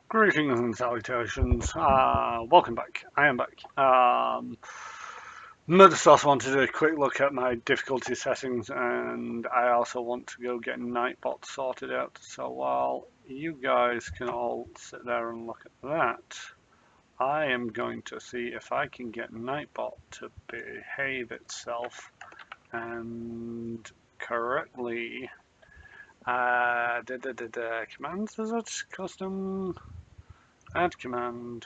Greetings and salutations. Welcome back. I am back. Just also want to do a quick look at my difficulty settings, and I also want to go get Nightbot sorted out. So while you guys can all sit there and look at that, I am going to see if I can get Nightbot to behave itself and correctly. Commands, is it? Custom add command.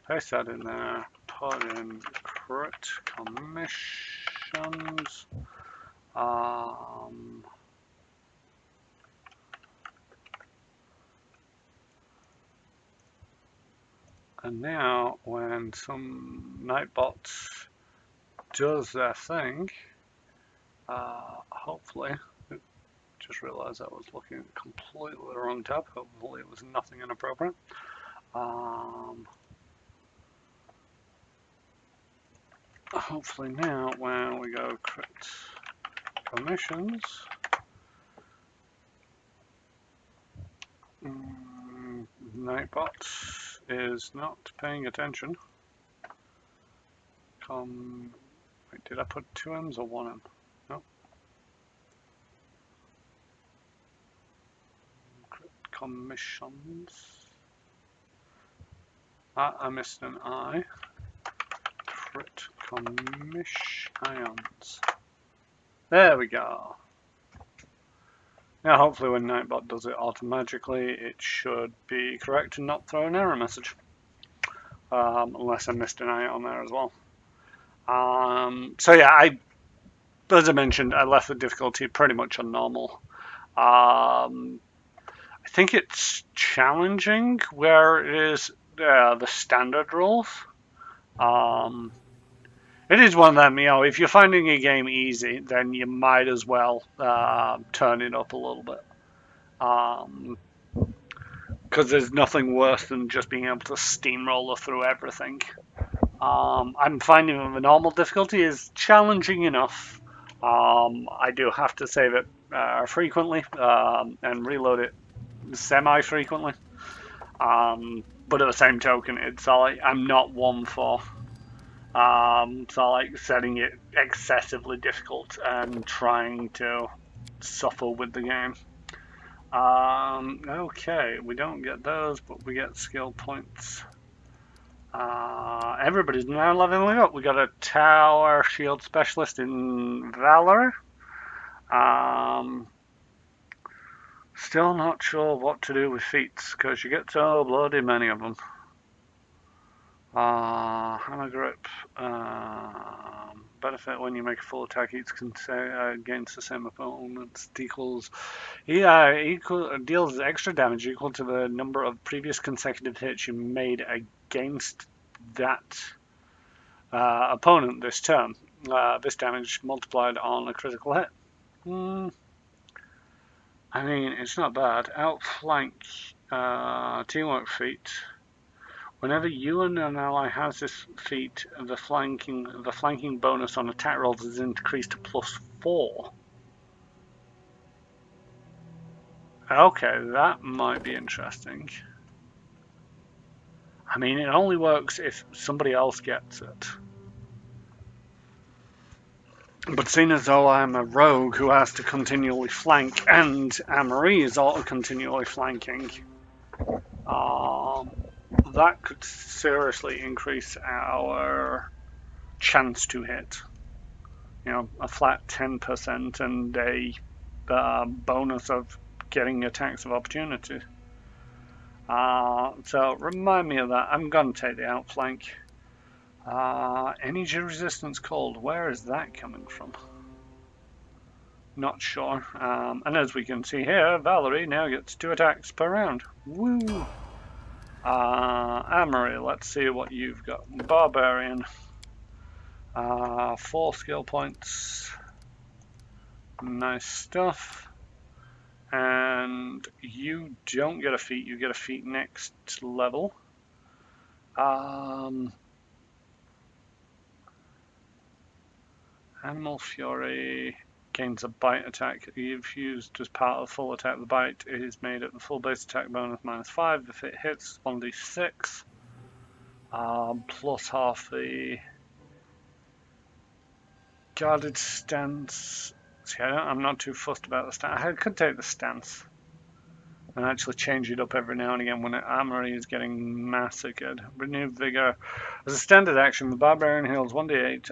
Paste that in there, put in crit commissions. And now when some Nightbot does their thing, hopefully, just realized I was looking at completely the wrong tab. Hopefully it was nothing inappropriate. Hopefully now when we go crit commissions, Nightbot is not paying attention. Wait, did I put 2 M's or 1 M? No. Crit commissions. I missed an I. Crit commissions. There we go. Now hopefully when Nightbot does it automatically, it should be correct and not throw an error message. Unless I missed an I on there as well. So yeah, as I mentioned, I left the difficulty pretty much on normal. I think it's challenging where it is the standard rules. It is one of them, if you're finding a game easy, then you might as well turn it up a little bit. Because there's nothing worse than just being able to steamroller through everything. I'm finding that the normal difficulty is challenging enough. I do have to save it frequently and reload it semi-frequently. But at the same token, it's like I'm not one for setting it excessively difficult and trying to suffer with the game. Okay, we don't get those, but we get skill points. Everybody's now leveling up. We got a tower shield specialist in Valor. Still not sure what to do with feats because you get so bloody many of them. Hammer grip. Benefit when you make a full attack, each against the same opponent deals extra damage equal to the number of previous consecutive hits you made against that opponent this turn. This damage multiplied on a critical hit. I mean, it's not bad. Outflank, teamwork feat. Whenever you and an ally has this feat, the flanking bonus on attack rolls is increased to +4. Okay, that might be interesting. I mean, it only works if somebody else gets it. But seeing as though I'm a rogue who has to continually flank, and Anne-Marie is also continually flanking, that could seriously increase our chance to hit. A flat 10% and a bonus of getting attacks of opportunity. So remind me of that. I'm going to take the outflank. Energy resistance cold. Where is that coming from? Not sure. And as we can see here, Valerie now gets 2 attacks per round. Woo! Anne-Marie, let's see what you've got. Barbarian. 4 skill points. Nice stuff. And you don't get a feat, you get a feat next level. Animal Fury, gains a bite attack. If used as part of full attack, the bite is made at the full base attack bonus -5. If it hits, 1d6. Plus half the guarded stance. See, I'm not too fussed about the stance. I could take the stance and actually change it up every now and again when armory is getting massacred. Renewed vigor. As a standard action, the barbarian heals 1d8.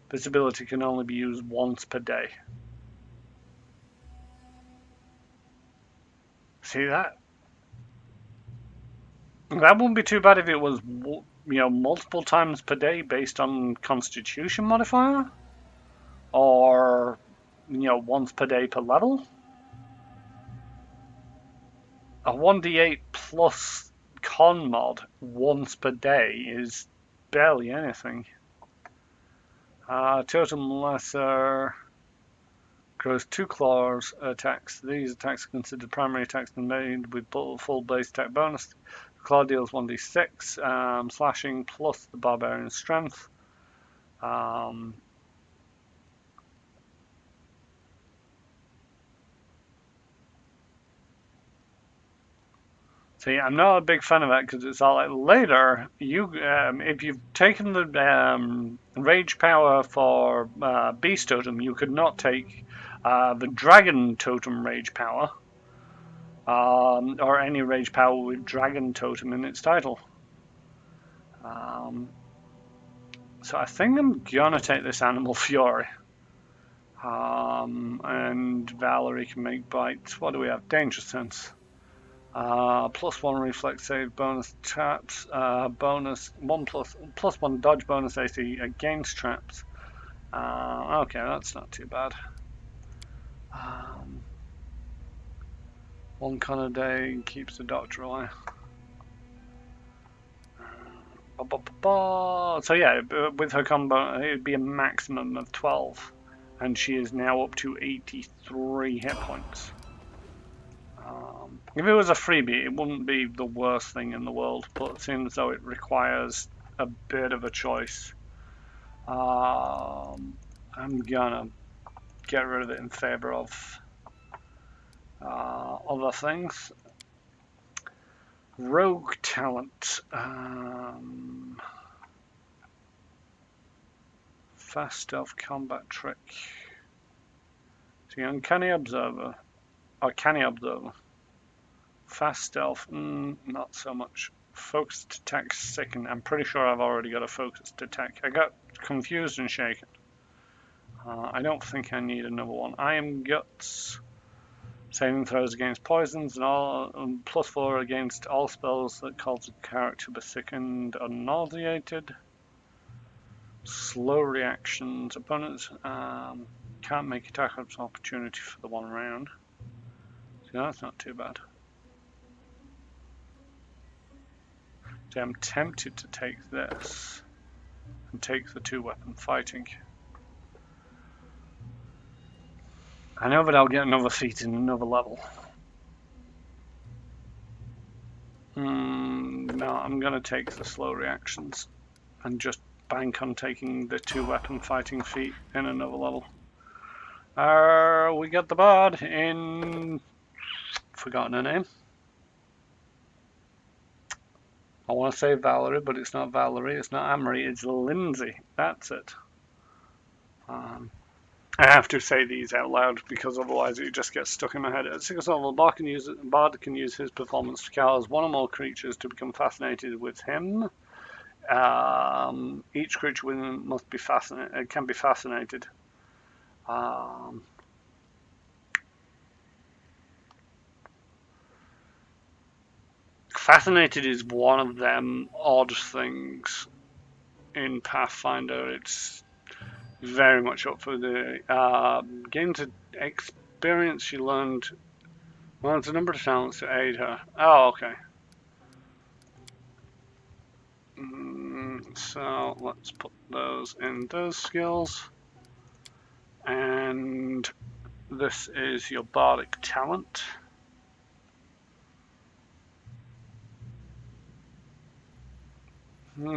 This ability can only be used once per day. See that? That wouldn't be too bad if it was, multiple times per day based on Constitution modifier, or once per day per level. A 1d8 plus con mod once per day is barely anything. Totem Lesser grows 2 claws attacks. These attacks are considered primary attacks and made with full base attack bonus. The claw deals 1d6 slashing plus the barbarian's strength. See, I'm not a big fan of that because it's all like later. If you've taken the rage power for beast totem, you could not take the dragon totem rage power, or any rage power with dragon totem in its title. So I think I'm gonna take this animal fury. And Valerie can make bites. What do we have? Danger sense. +1 reflex save bonus traps, bonus 1 plus 1 dodge bonus AC against traps. Okay, that's not too bad. 1 con a day keeps the doctor away. So yeah, with her combo, it would be a maximum of 12, and she is now up to 83 hit points. If it was a freebie, it wouldn't be the worst thing in the world, but it seems as though it requires a bit of a choice. I'm gonna get rid of it in favor of other things. Rogue talent. Fast stealth combat trick. So uncanny observer. Or canny observer. Fast stealth, not so much. Focused attack second. I'm pretty sure I've already got a focused attack. I got confused and shaken. I don't think I need another one. I am guts. Saving throws against poisons and all, +4 against all spells that cause a character to be sickened or nauseated. Slow reactions. Opponents can't make attack of opportunity for the 1 round. So that's not too bad. So I'm tempted to take this and take the 2-weapon fighting. I know that I'll get another feat in another level. No, I'm going to take the slow reactions and just bank on taking the 2-weapon fighting feat in another level. We got the bard in... forgotten her name. I want to say Valerie, but it's not Valerie, it's not Amory, it's Lindsay. That's it. I have to say these out loud because otherwise it just gets stuck in my head. At 6th level, the bard can use his performance to cause 1 or more creatures to become fascinated with him. Each creature must be fascinated. Can be fascinated. Fascinated is one of them odd things in Pathfinder. It's very much up for the gain to experience. She learned a number of talents to aid her. Oh, okay. So let's put those in those skills. And this is your bardic talent.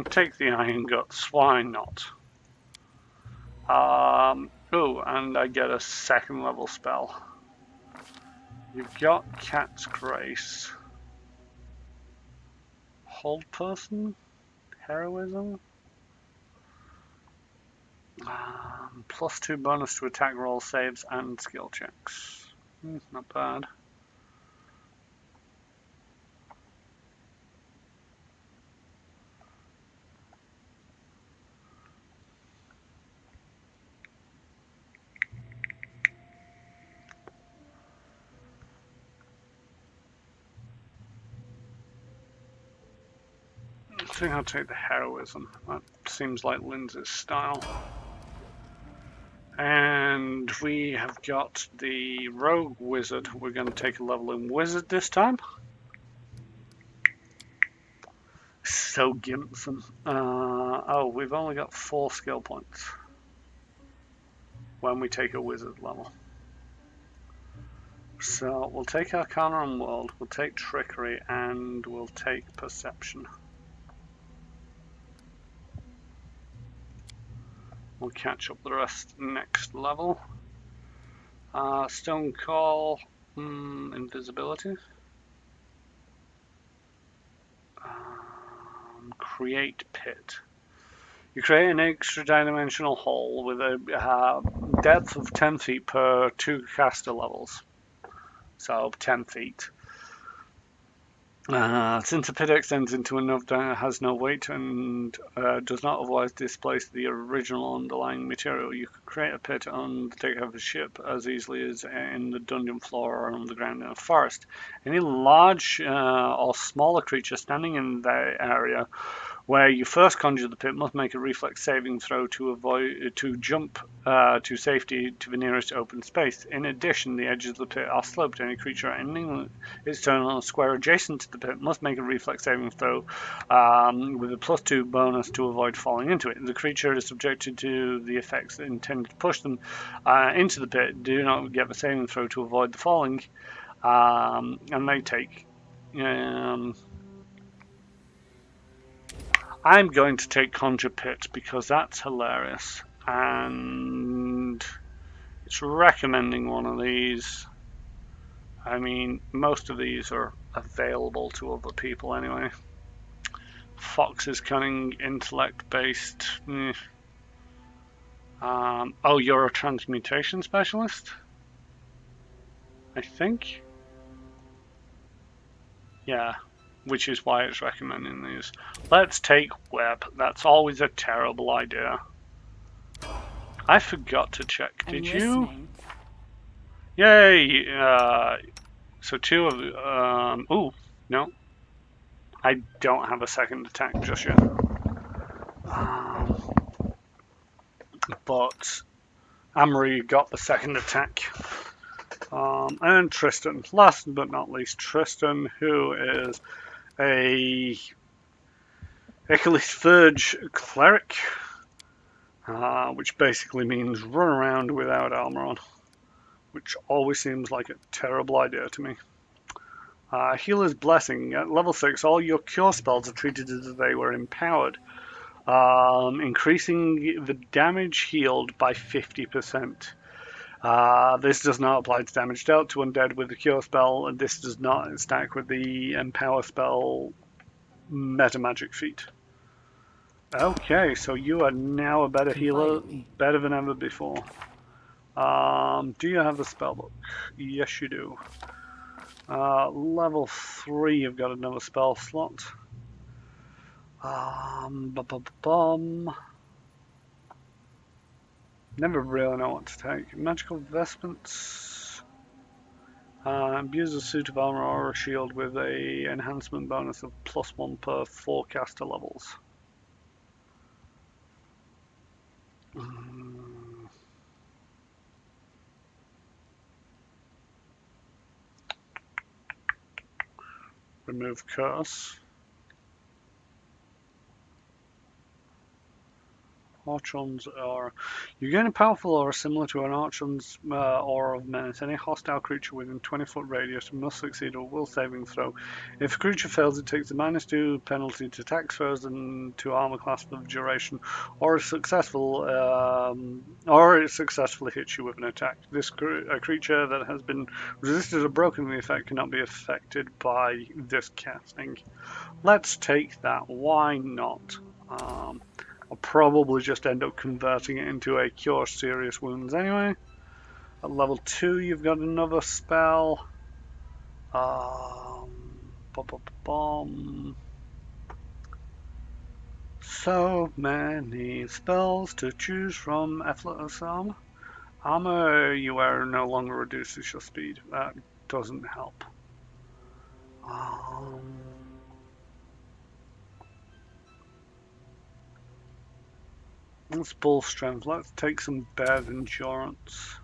Take the iron guts, why not? Oh, and I get a second level spell. You've got Cat's Grace. Hold Person? Heroism? +2 bonus to attack roll saves and skill checks. Not bad. I think I'll take the heroism. That seems like Lindsay's style. And we have got the rogue wizard. We're going to take a level in wizard this time. So Gimpson. Oh, we've only got 4 skill points when we take a wizard level. So we'll take Arcana and World, we'll take Trickery, and we'll take Perception. We'll catch up the rest next level. Stone Call, Invisibility. Create Pit. You create an extra dimensional hole with a depth of 10 feet per 2 caster levels. So 10 feet. Since the pit extends into another, has no weight and does not otherwise displace the original underlying material, you could create a pit on the deck of a ship as easily as in the dungeon floor or on the ground in a forest. Any large or smaller creature standing in that area where you first conjure the pit must make a reflex saving throw to jump to safety to the nearest open space. In addition, the edges of the pit are sloped. Any creature ending its turn on a square adjacent to the pit must make a reflex saving throw with a +2 bonus to avoid falling into it. The creature is subjected to the effects intended to push them into the pit. Do not get the saving throw to avoid the falling, and they take. I'm going to take Conjure Pit because that's hilarious, and it's recommending one of these. I mean, most of these are available to other people anyway. Fox is cunning, intellect based. Oh, you're a transmutation specialist? I think. Yeah, which is why it's recommending these. Let's take Web. That's always a terrible idea. I forgot to check. Did you? Yay! So 2 of ooh, no. I don't have a second attack just yet. But Amory got the second attack. And Tristan, last but not least, Tristan, who is a Echolith Verge cleric, which basically means run around without armor on, which always seems like a terrible idea to me. Healer's Blessing. At level 6, all your cure spells are treated as if they were empowered, increasing the damage healed by 50%. This does not apply to damage dealt to undead with the cure spell, and this does not stack with the empower spell meta magic feat. Okay, so you are now a better healer, better than ever before. Do you have the spellbook? Yes, you do. Level 3, you've got another spell slot. Never really know what to take. Magical Vestments. Imbues a suit of armor or a shield with a enhancement bonus of +1 per 4 caster levels. Remove curse. Archon's aura. You gain a powerful aura similar to an Archon's aura of menace. Any hostile creature within 20-foot radius must succeed a will saving throw. If a creature fails, it takes a -2 penalty to attack throws and to armor class for the duration, or is successful, or it successfully hits you with an attack. A creature that has been resisted or broken the effect cannot be affected by this casting. Let's take that. Why not? I'll probably just end up converting it into a Cure Serious Wounds anyway. At level 2, you've got another spell. So many spells to choose from. Effortless Armor. Armor you wear no longer reduces your speed. That doesn't help. Let's bull strength. Let's take some bad endurance.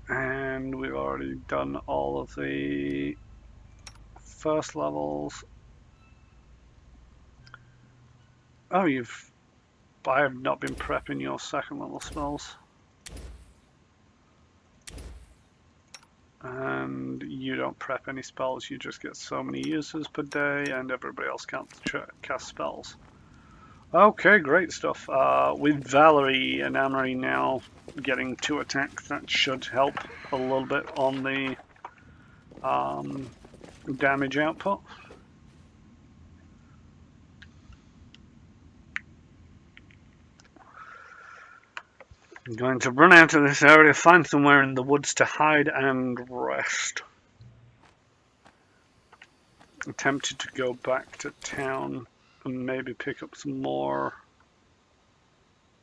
And we've already done all of the first levels. Oh, I have not been prepping your second level spells. And you don't prep any spells, you just get so many uses per day, and everybody else can't cast spells. Okay, great stuff. With Valerie and Amory now getting 2 attacks, that should help a little bit on the damage output. I'm going to run out of this area, find somewhere in the woods to hide and rest. I'm tempted to go back to town and maybe pick up some more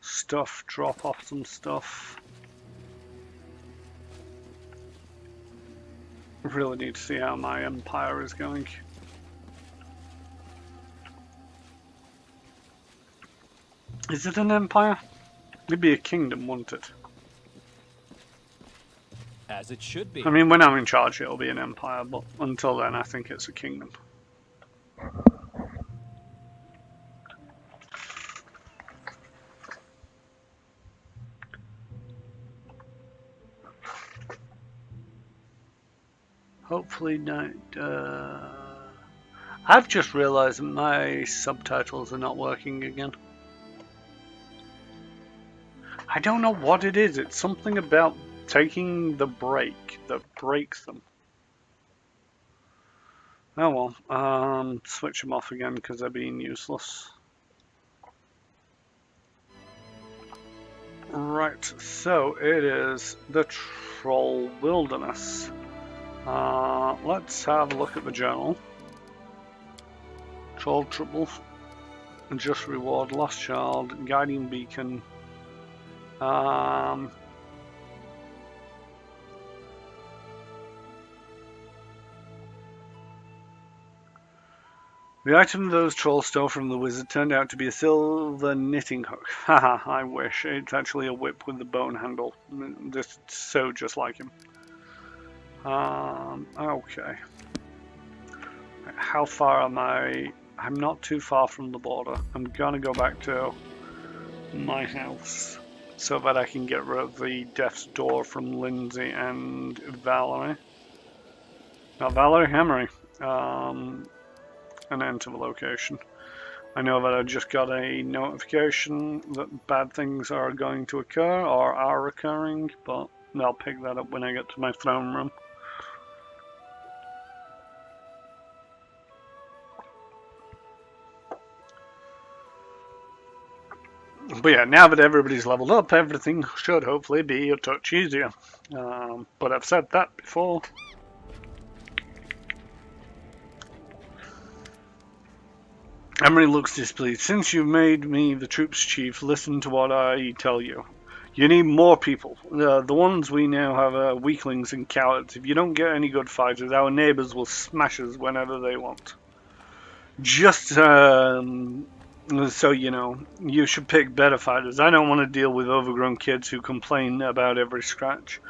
stuff, drop off some stuff. I really need to see how my empire is going. Is it an empire? It'd be a kingdom, wouldn't it? As it should be. I mean, when I'm in charge, it'll be an empire, but until then, I think it's a kingdom. Hopefully not. I've just realized that my subtitles are not working again. I don't know what it is. It's something about taking the break that breaks them. Oh well, switch them off again because they're being useless. Right, so it is the Troll Wilderness. Let's have a look at the journal. Troll Trouble, Just Reward, Lost Child, Guiding Beacon. The item those trolls stole from the wizard turned out to be a silver knitting hook. Haha, I wish. It's actually a whip with the bone handle. This is so just like him. Okay. How far am I? I'm not too far from the border. I'm gonna go back to my house so that I can get rid of the Death's Door from Lindsay and Valerie. Not Valerie, Emery. And enter the location. I know that I just got a notification that bad things are going to occur or are occurring, but I'll pick that up when I get to my throne room. But yeah, now that everybody's leveled up, everything should hopefully be a touch easier. But I've said that before. Emery looks displeased. Since you've made me the troops chief, listen to what I tell you. You need more people. The ones we now have are weaklings and cowards. If you don't get any good fighters, our neighbors will smash us whenever they want. Just so you know, you should pick better fighters. I don't want to deal with overgrown kids who complain about every scratch.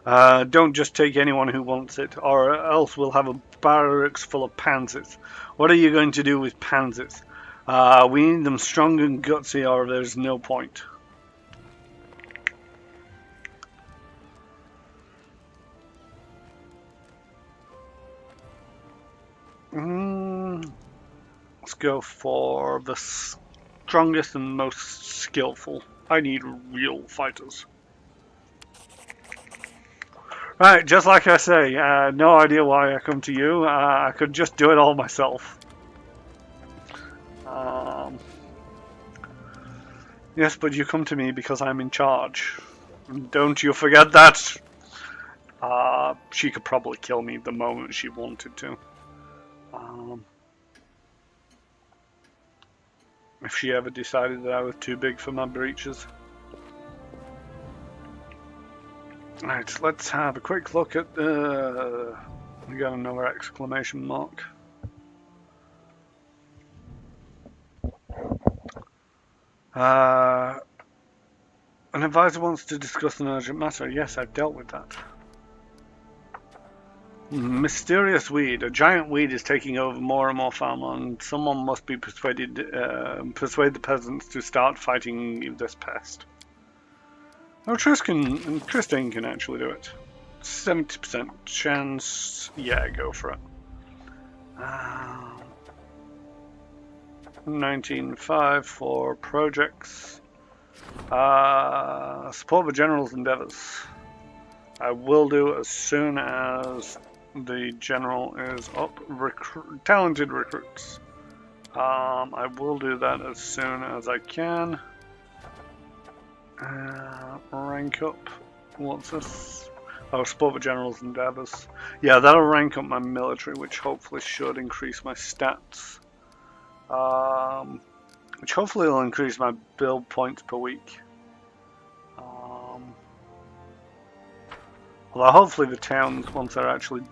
Don't just take anyone who wants it, or else we'll have a barracks full of pansies. What are you going to do with pansies? We need them strong and gutsy or there's no point. Let's go for the strongest and most skillful. I need real fighters. Right, just like I say, no idea why I come to you. I could just do it all myself. Yes, but you come to me because I'm in charge. Don't you forget that. She could probably kill me the moment she wanted to. If she ever decided that I was too big for my breeches. Right, let's have a quick look at the... We got another exclamation mark. An advisor wants to discuss an urgent matter. Yes, I've dealt with that. Mysterious weed. A giant weed is taking over more and more farmland. Someone must be persuade the peasants to start fighting this pest. Oh, Tristan can actually do it. 70% chance. Yeah, go for it. 19.5 for projects. Support the general's endeavors. I will do as soon as the general is up. Talented recruits. I will do that as soon as I can. Rank up. What's this? Oh, support the general's endeavors. Yeah, that'll rank up my military, which hopefully should increase my stats. Which hopefully will increase my build points per week. Although hopefully the towns, once they're actually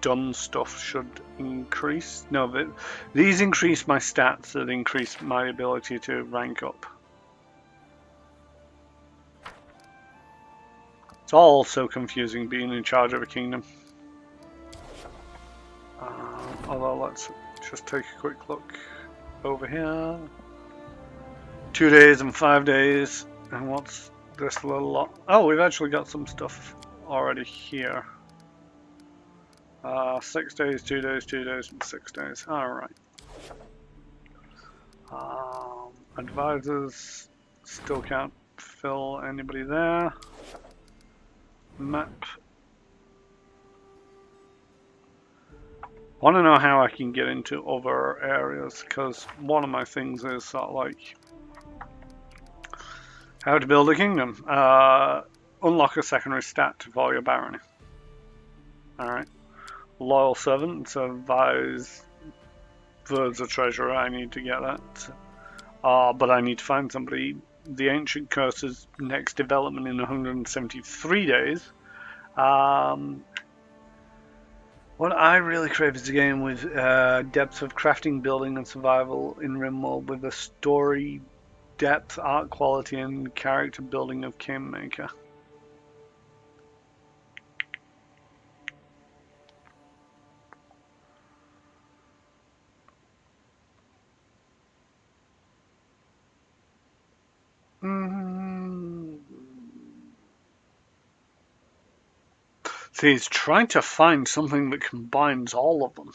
done stuff, should increase. No, these increase my stats that increase my ability to rank up. It's all so confusing being in charge of a kingdom. Although let's just take a quick look over here. 2 days and 5 days. And what's this little lot? Oh, we've actually got some stuff already here. 6 days, 2 days, 2 days, and 6 days. Alright. Advisors. Still can't fill anybody there. Map. I want to know how I can get into other areas, because one of my things is sort of like how to build a kingdom. Unlock a secondary stat to Voya Barony. Alright. Loyal servant, so advise Words of Treasurer, I need to get that. But I need to find somebody. The Ancient Curse's next development in 173 days. What I really crave is a game with depth of crafting, building, and survival in RimWorld with a story, depth, art quality, and character building of Kingmaker. See, he's trying to find something that combines all of them.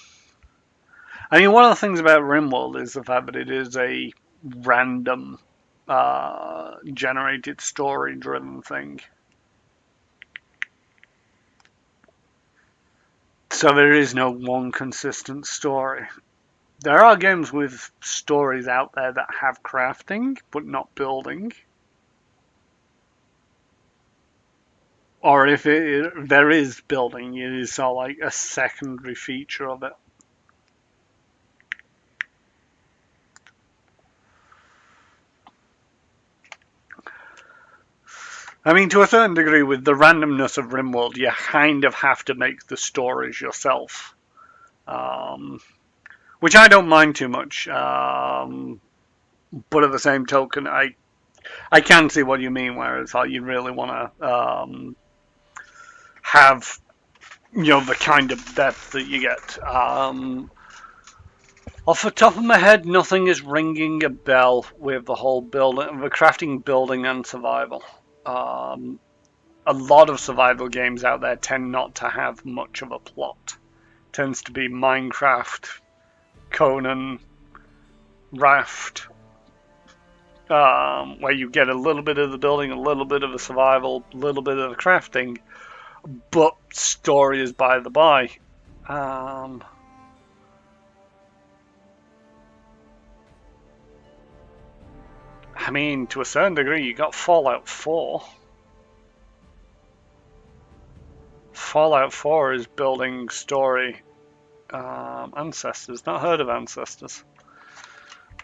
I mean, one of the things about RimWorld is the fact that it is a random generated story-driven thing. So there is no one consistent story. There are games with stories out there that have crafting, but not building. Or if there is building, it is sort of like a secondary feature of it. I mean, to a certain degree, with the randomness of RimWorld, you kind of have to make the stories yourself. Which I don't mind too much. But at the same token, I can see what you mean, whereas you really want to have, the kind of depth that you get. Off the top of my head, nothing is ringing a bell with the whole building, the crafting, building, and survival. A lot of survival games out there tend not to have much of a plot. Tends to be Minecraft, Conan, Raft, where you get a little bit of the building, a little bit of the survival, a little bit of the crafting, but story is by the by. I mean, to a certain degree, you got Fallout 4. Fallout 4 is building story. Ancestors. Not heard of Ancestors.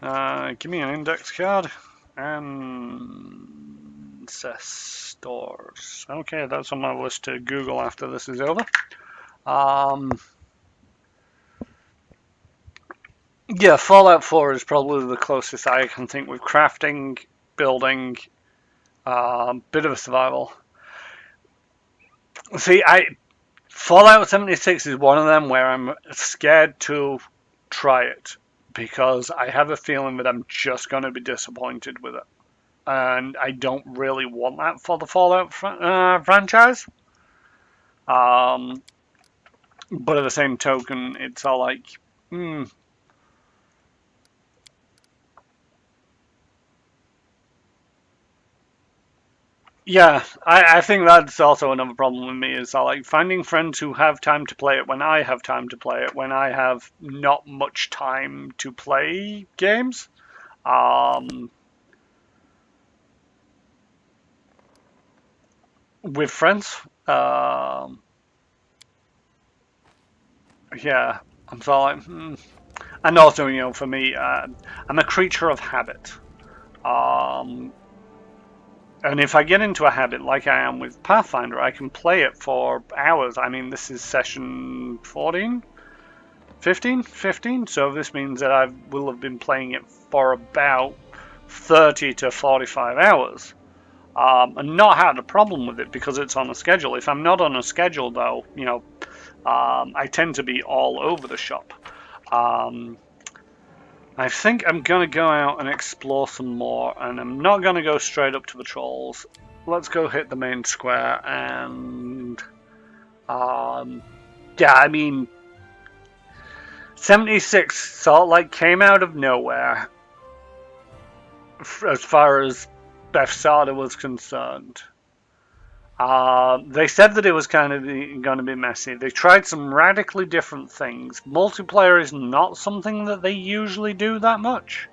Give me an index card. Ancestors. Okay, that's on my list to Google after this is over. Yeah, Fallout 4 is probably the closest I can think with crafting, building, bit of a survival. See, Fallout 76 is one of them where I'm scared to try it because I have a feeling that I'm just going to be disappointed with it. And I don't really want that for the Fallout franchise. But at the same token, it's all like, Yeah, I think that's also another problem with me is I like finding friends who have time to play it when I have time to play it, when I have not much time to play games. With friends. Yeah, I'm so like, And also, you know, for me, I'm a creature of habit. And if I get into a habit like I am with Pathfinder, I can play it for hours. I mean, this is session 14? 15? 15? So this means that I will have been playing it for about 30 to 45 hours. And not had a problem with it because it's on a schedule. If I'm not on a schedule, though, you know, I tend to be all over the shop. I think I'm going to go out and explore some more, and I'm not going to go straight up to the trolls. Let's go hit the main square, and yeah, I mean, 76 sort of like came out of nowhere as far as Bethesda was concerned. They said that it was kind of going to be messy. They tried some radically different things. Multiplayer is not something that they usually do that much.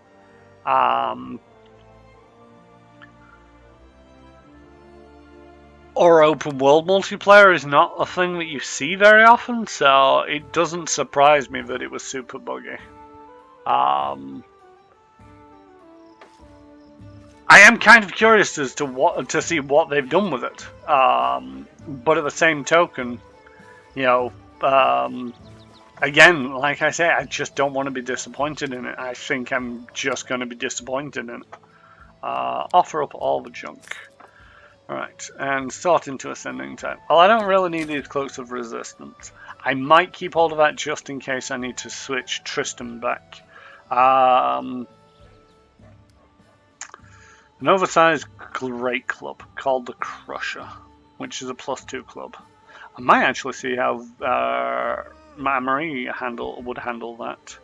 Or open world multiplayer is not a thing that you see very often, so it doesn't surprise me that it was super buggy. I am kind of curious as to see what they've done with it. But at the same token, you know, again, like I say, I just don't want to be disappointed in it. I think I'm just going to be disappointed in it. Offer up all the junk. Alright, and sort into ascending type. Well, I don't really need these cloaks of resistance. I might keep hold of that just in case I need to switch Tristan back. An oversized great club called the Crusher, which is a +2 club. I might actually see how Marie would handle that.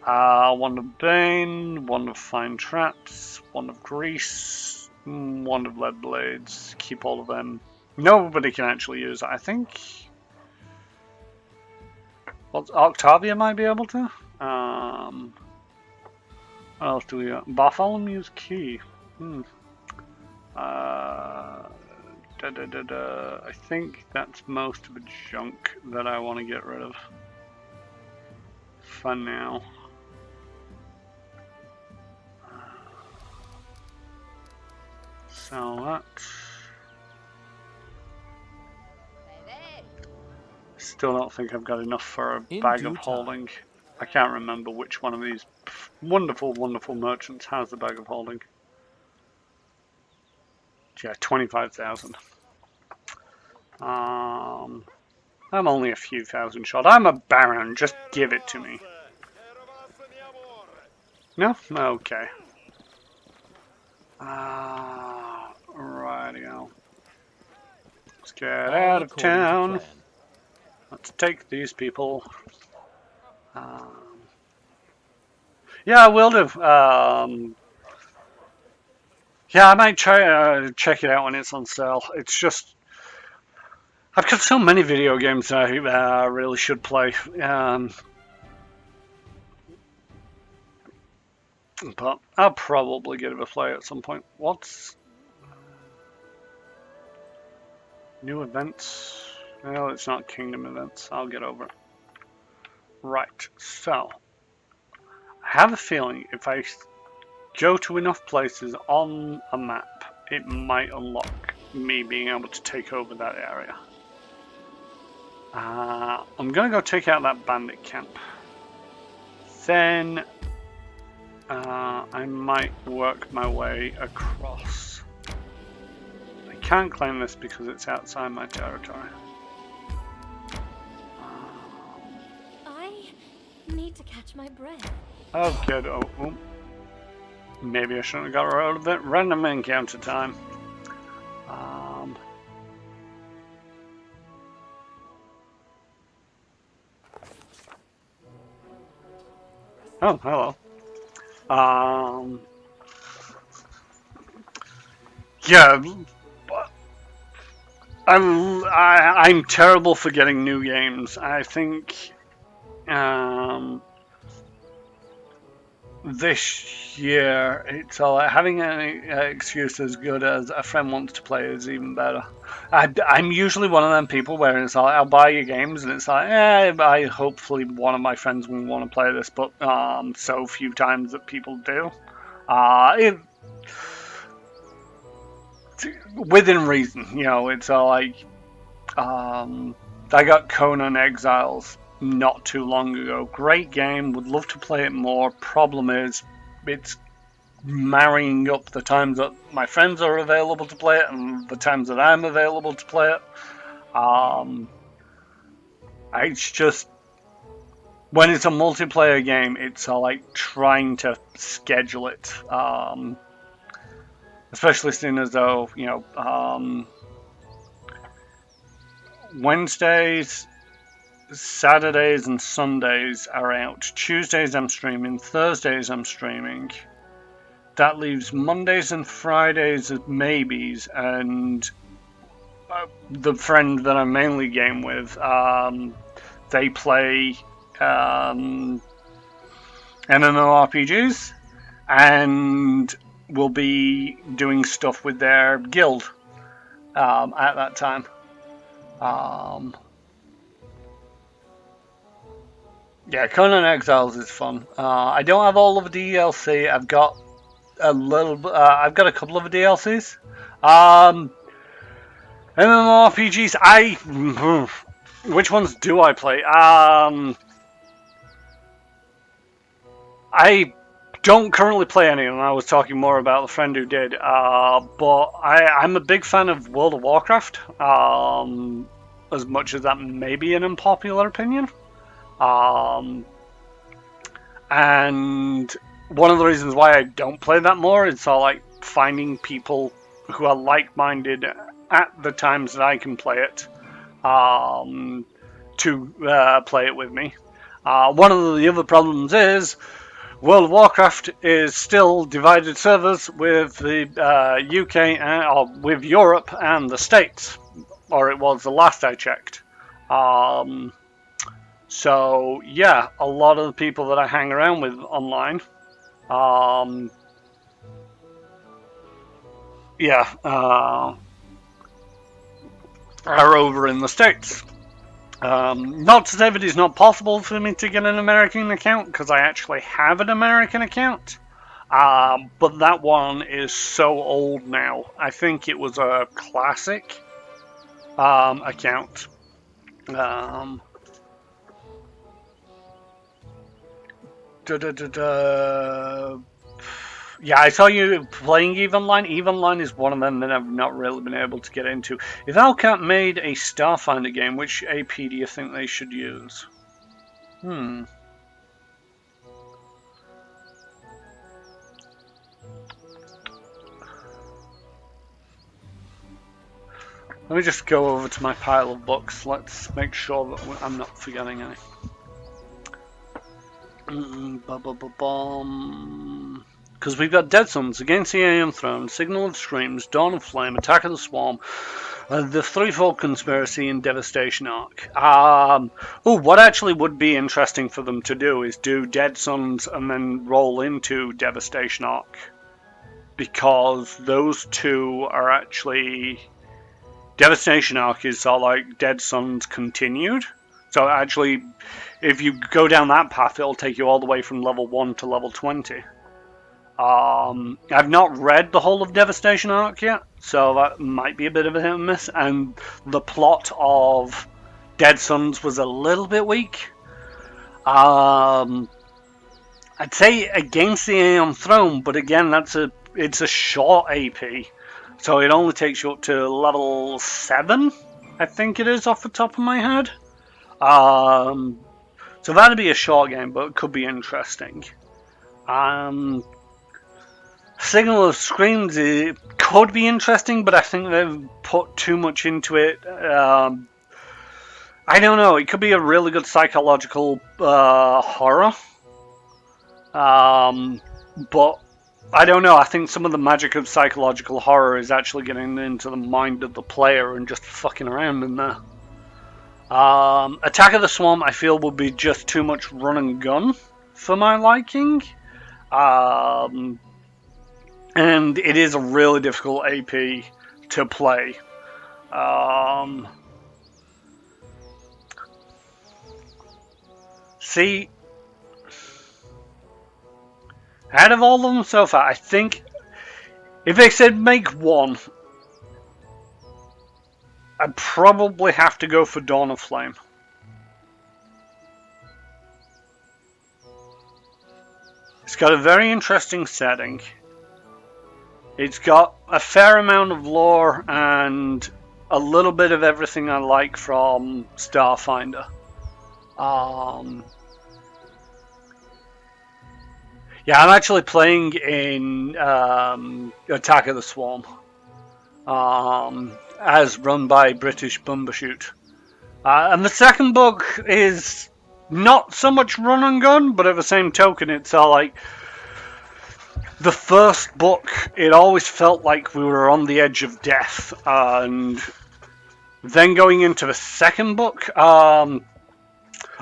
Wand of Bane, Wand of Fine Traps, Wand of Grease, Wand of Lead Blades. Keep all of them. Nobody can actually use it, I think. Octavia might be able to. What else do we got? Bartholomew's Key. I think that's most of the junk that I want to get rid of for now. Sell that. Still don't think I've got enough for a bag of holding. I can't remember which one of these wonderful, wonderful merchants has the bag of holding. Yeah, 25,000. I'm only a few thousand short. I'm a baron. Just give it to me. No? Okay. Rightio. Let's get out of town. Let's take these people. Yeah, I will do. Yeah, I might try check it out when it's on sale. It's just I've got so many video games that I really should play. But I'll probably give it a play at some point. What's new events? No, it's not Kingdom events. I'll get over it. Right, so I have a feeling if I go to enough places on a map, it might unlock me being able to take over that area. I'm gonna go take out that bandit camp. Then I might work my way across. I can't claim this because it's outside my territory. I need to catch my breath. Oh, good. Oh, maybe I shouldn't have got rid of it. Random encounter time. Oh, hello. Yeah, I'm terrible for getting new games. I think this year it's all like having an excuse as good as a friend wants to play is even better. I'm usually one of them people where it's like I'll buy you games and it's like I hopefully one of my friends will want to play this, but so few times that people do. Within reason, you know, it's all like I got Conan Exiles not too long ago. Great game, would love to play it more. Problem is, it's marrying up the times that my friends are available to play it and the times that I'm available to play it. It's just when it's a multiplayer game, it's like trying to schedule it. Especially seeing as though, you know, Wednesdays, Saturdays and Sundays are out. Tuesdays I'm streaming. Thursdays I'm streaming. That leaves Mondays and Fridays as maybes. And the friend that I mainly game with, they play MMORPGs and will be doing stuff with their guild at that time. Yeah, Conan Exiles is fun. I don't have all of the DLC. I've got a little. I've got a couple of DLCs. MMORPGs. Which ones do I play? I don't currently play any of them. I was talking more about the friend who did. But I'm a big fan of World of Warcraft. As much as that may be an unpopular opinion. And one of the reasons why I don't play that more is I like finding people who are like-minded at the times that I can play it to play it with me. One of the other problems is World of Warcraft is still divided servers with the UK or with Europe and the States, or it was the last I checked. So yeah, a lot of the people that I hang around with online, are over in the States. Not to say that it's not possible for me to get an American account, because I actually have an American account. But that one is so old now. I think it was a classic account. Yeah, I saw you playing EVE Online. EVE Online is one of them that I've not really been able to get into. If Owlcat made a Starfinder game, which AP do you think they should use? Let me just go over to my pile of books. Let's make sure that I'm not forgetting any. Because we've got Dead Suns, Against the Aeon Throne, Signal of Screams, Dawn of Flame, Attack of the Swarm, the Threefold Conspiracy, and Devastation Arc. What actually would be interesting for them to do is do Dead Suns and then roll into Devastation Arc. Because those two are actually... Devastation Arc is sort of like Dead Suns continued. So actually, if you go down that path, it'll take you all the way from level 1 to level 20. I've not read the whole of Devastation Arc yet, so that might be a bit of a hit and miss. And the plot of Dead Suns was a little bit weak. I'd say Against the Aeon Throne, but again, it's a short AP. So it only takes you up to level 7, I think it is, off the top of my head. So that'd be a short game, but it could be interesting. Signal of Screams, it could be interesting, but I think they've put too much into it. I don't know, it could be a really good psychological horror. But I don't know, I think some of the magic of psychological horror is actually getting into the mind of the player and just fucking around in there. Attack of the Swarm, I feel, would be just too much run and gun for my liking. And it is a really difficult AP to play. See, out of all of them so far, I think if they said make one, I'd probably have to go for Dawn of Flame. It's got a very interesting setting. It's got a fair amount of lore and a little bit of everything I like from Starfinder. Yeah, I'm actually playing in Attack of the Swarm, as run by British Bumbershoot. And the second book is not so much run and gun, but at the same token, it's all like... The first book, it always felt like we were on the edge of death, and then going into the second book,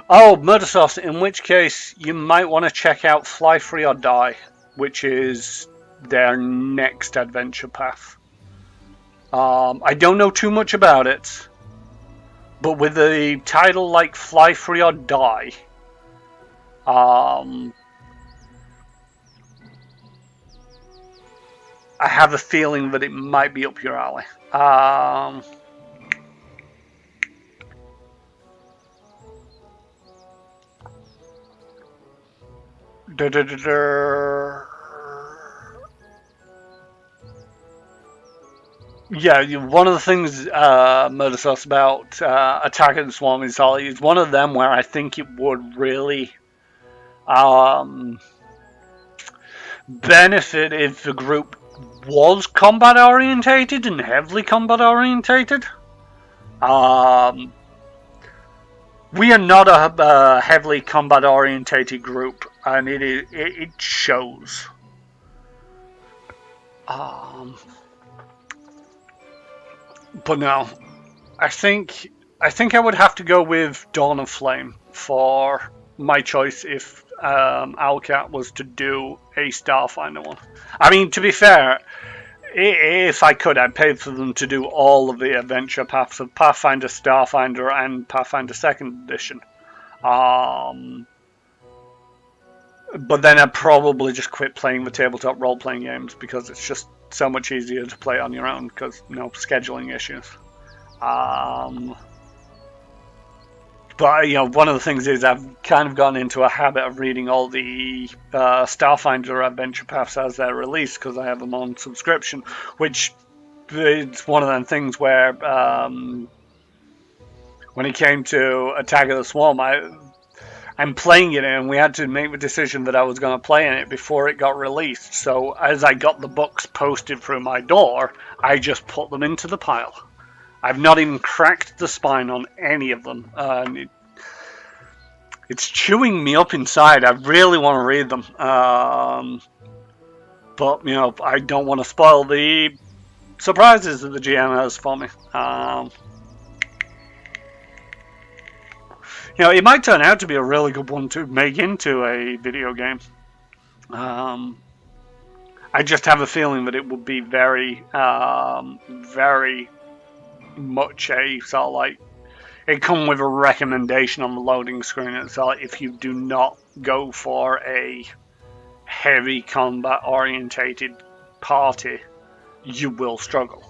Murder Sauce, in which case you might want to check out Fly Free or Die, which is their next adventure path. I don't know too much about it, but with a title like Fly Free or Die, I have a feeling that it might be up your alley. Yeah, one of the things Murder Sauce about Attack of the Swarm is one of them where I think it would really benefit if the group was combat orientated and heavily combat orientated. We are not a heavily combat orientated group, and it shows. But no, I think I would have to go with Dawn of Flame for my choice if Owlcat was to do a Starfinder one. I mean, to be fair, if I could, I'd pay for them to do all of the adventure paths of Pathfinder, Starfinder, and Pathfinder 2nd Edition. But then I'd probably just quit playing the tabletop role-playing games because it's just so much easier to play on your own because, scheduling issues. But, one of the things is I've kind of gone into a habit of reading all the Starfinder adventure paths as they're released because I have them on subscription, which it's one of them things where when it came to Attack of the Swarm, I'm playing it and we had to make the decision that I was going to play in it before it got released. So as I got the books posted through my door, I just put them into the pile. I've not even cracked the spine on any of them. It's chewing me up inside. I really want to read them. But, you know, I don't want to spoil the surprises that the GM has for me. You know, it might turn out to be a really good one to make into a video game. I just have a feeling that it would be very, very much a sort of like, it come with a recommendation on the loading screen. It's like, if you do not go for a heavy combat orientated party, you will struggle.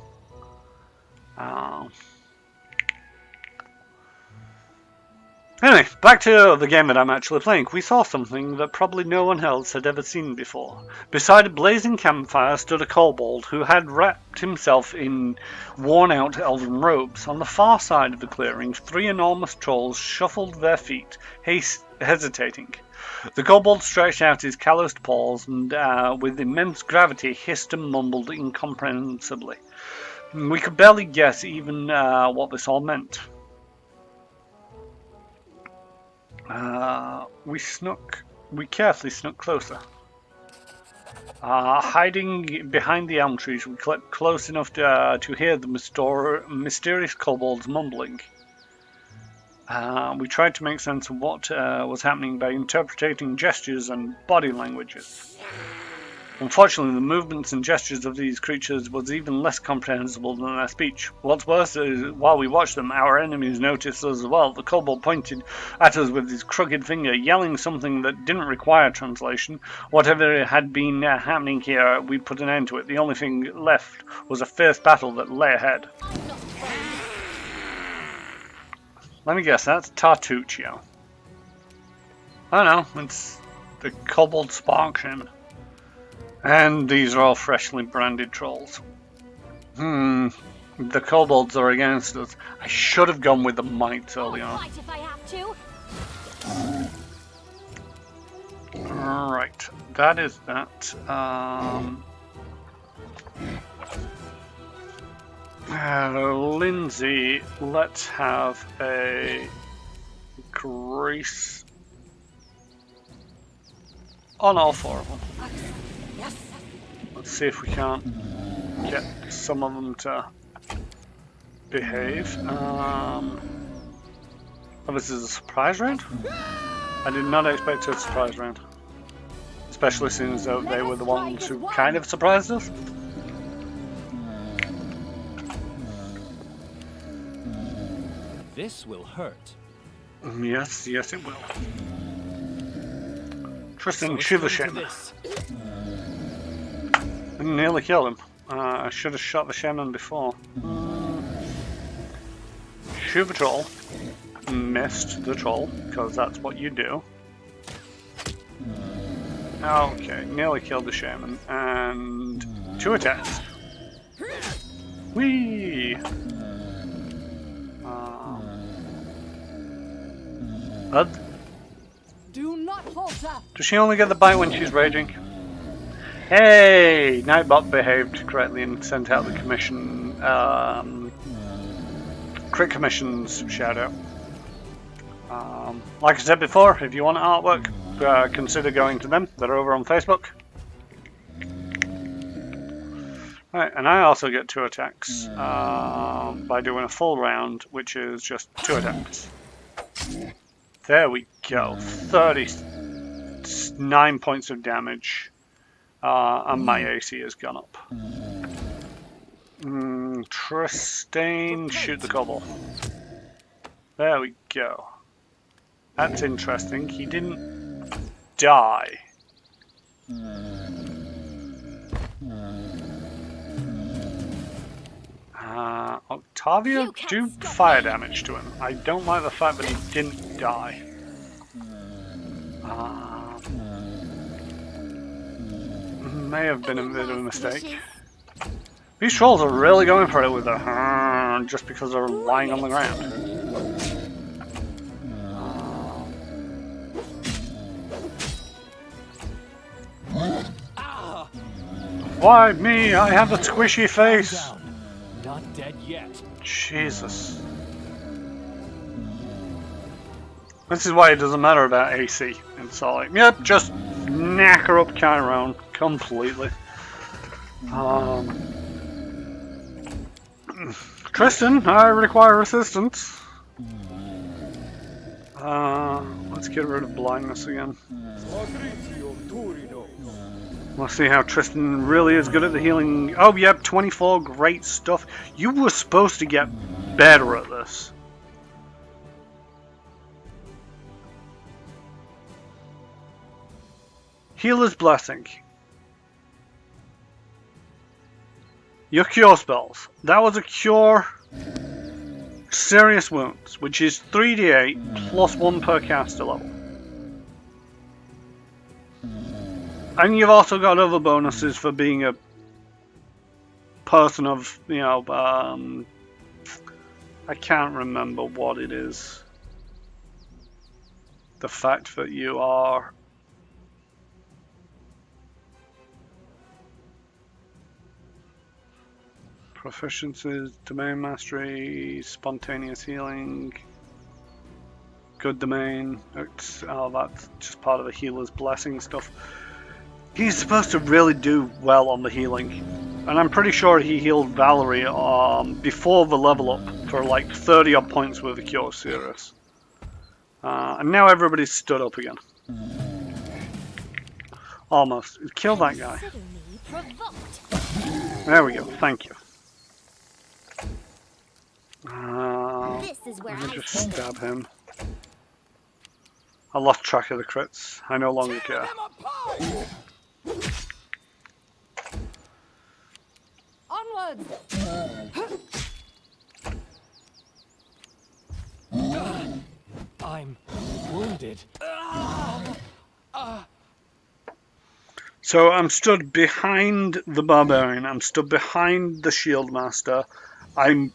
Anyway, back to the game that I'm actually playing. We saw something that probably no one else had ever seen before. Beside a blazing campfire stood a kobold who had wrapped himself in worn-out elven robes. On the far side of the clearing, 3 enormous trolls shuffled their feet, hesitating. The kobold stretched out his calloused paws and, with immense gravity, hissed and mumbled incomprehensibly. We could barely guess even what this all meant. We carefully snuck closer. Hiding behind the elm trees, we crept close enough to hear the mysterious kobold's mumbling. We tried to make sense of what was happening by interpreting gestures and body languages. Unfortunately, the movements and gestures of these creatures was even less comprehensible than their speech. What's worse is, while we watched them, our enemies noticed us as well. The kobold pointed at us with his crooked finger, yelling something that didn't require translation. Whatever had been happening here, we put an end to it. The only thing left was a fierce battle that lay ahead. Let me guess, that's Tartuccio. I don't know, it's the kobold spark shaman. And these are all freshly branded trolls. The kobolds are against us. I should have gone with the mites early on. If I have to. Alright, that is that. Lindsay, let's have a grease on all 4 of them. Let's see if we can't get some of them to behave. Oh, this is a surprise round? I did not expect a surprise round. Especially since they were the ones who kind of surprised us. This will hurt. Yes, yes it will. Tristan Shivershin. I nearly killed him. I should have shot the shaman before. Shoot the troll. Missed the troll, because that's what you do. Okay, nearly killed the shaman. And 2 attacks. Whee! Do not falter. Does she only get the bite when she's raging? Hey! Nightbot behaved correctly and sent out the commission, Crit Commission's shout out. Like I said before, if you want artwork, consider going to them. They're over on Facebook. Right, and I also get 2 attacks by doing a full round, which is just 2 attacks. There we go. 39 points of damage. And my AC has gone up. Tristan, shoot the kobold. There we go. That's interesting. He didn't die. Octavia, do fire damage to him. I don't like the fact that he didn't die. May have been a bit of a mistake. These trolls are really going for it with a just because they're lying on the ground. Why me? I have a squishy face. not dead yet. Jesus. This is why it doesn't matter about AC. It's all like, yep, just knacker up Chiron completely. Tristan, I require assistance. Let's get rid of blindness again. Let's see how Tristan really is good at the healing. Oh, yep, 24, great stuff. You were supposed to get better at this. Healer's Blessing. Your cure spells. That was a cure serious wounds, which is 3d8 plus 1 per caster level. And you've also got other bonuses for being a person of, you know, I can't remember what it is. The fact that you are proficiencies, domain mastery, spontaneous healing, good domain. Oh, that's just part of the healer's blessing stuff. He's supposed to really do well on the healing, and I'm pretty sure he healed Valerie before the level up for like 30 odd points with the cure serious. And now everybody's stood up again. Almost. Kill that guy. There we go. Thank you. Let me just stab him. I lost track of the crits. I no longer care. Onwards! I'm wounded. So I'm stood behind the barbarian. I'm stood behind the shield master. I'm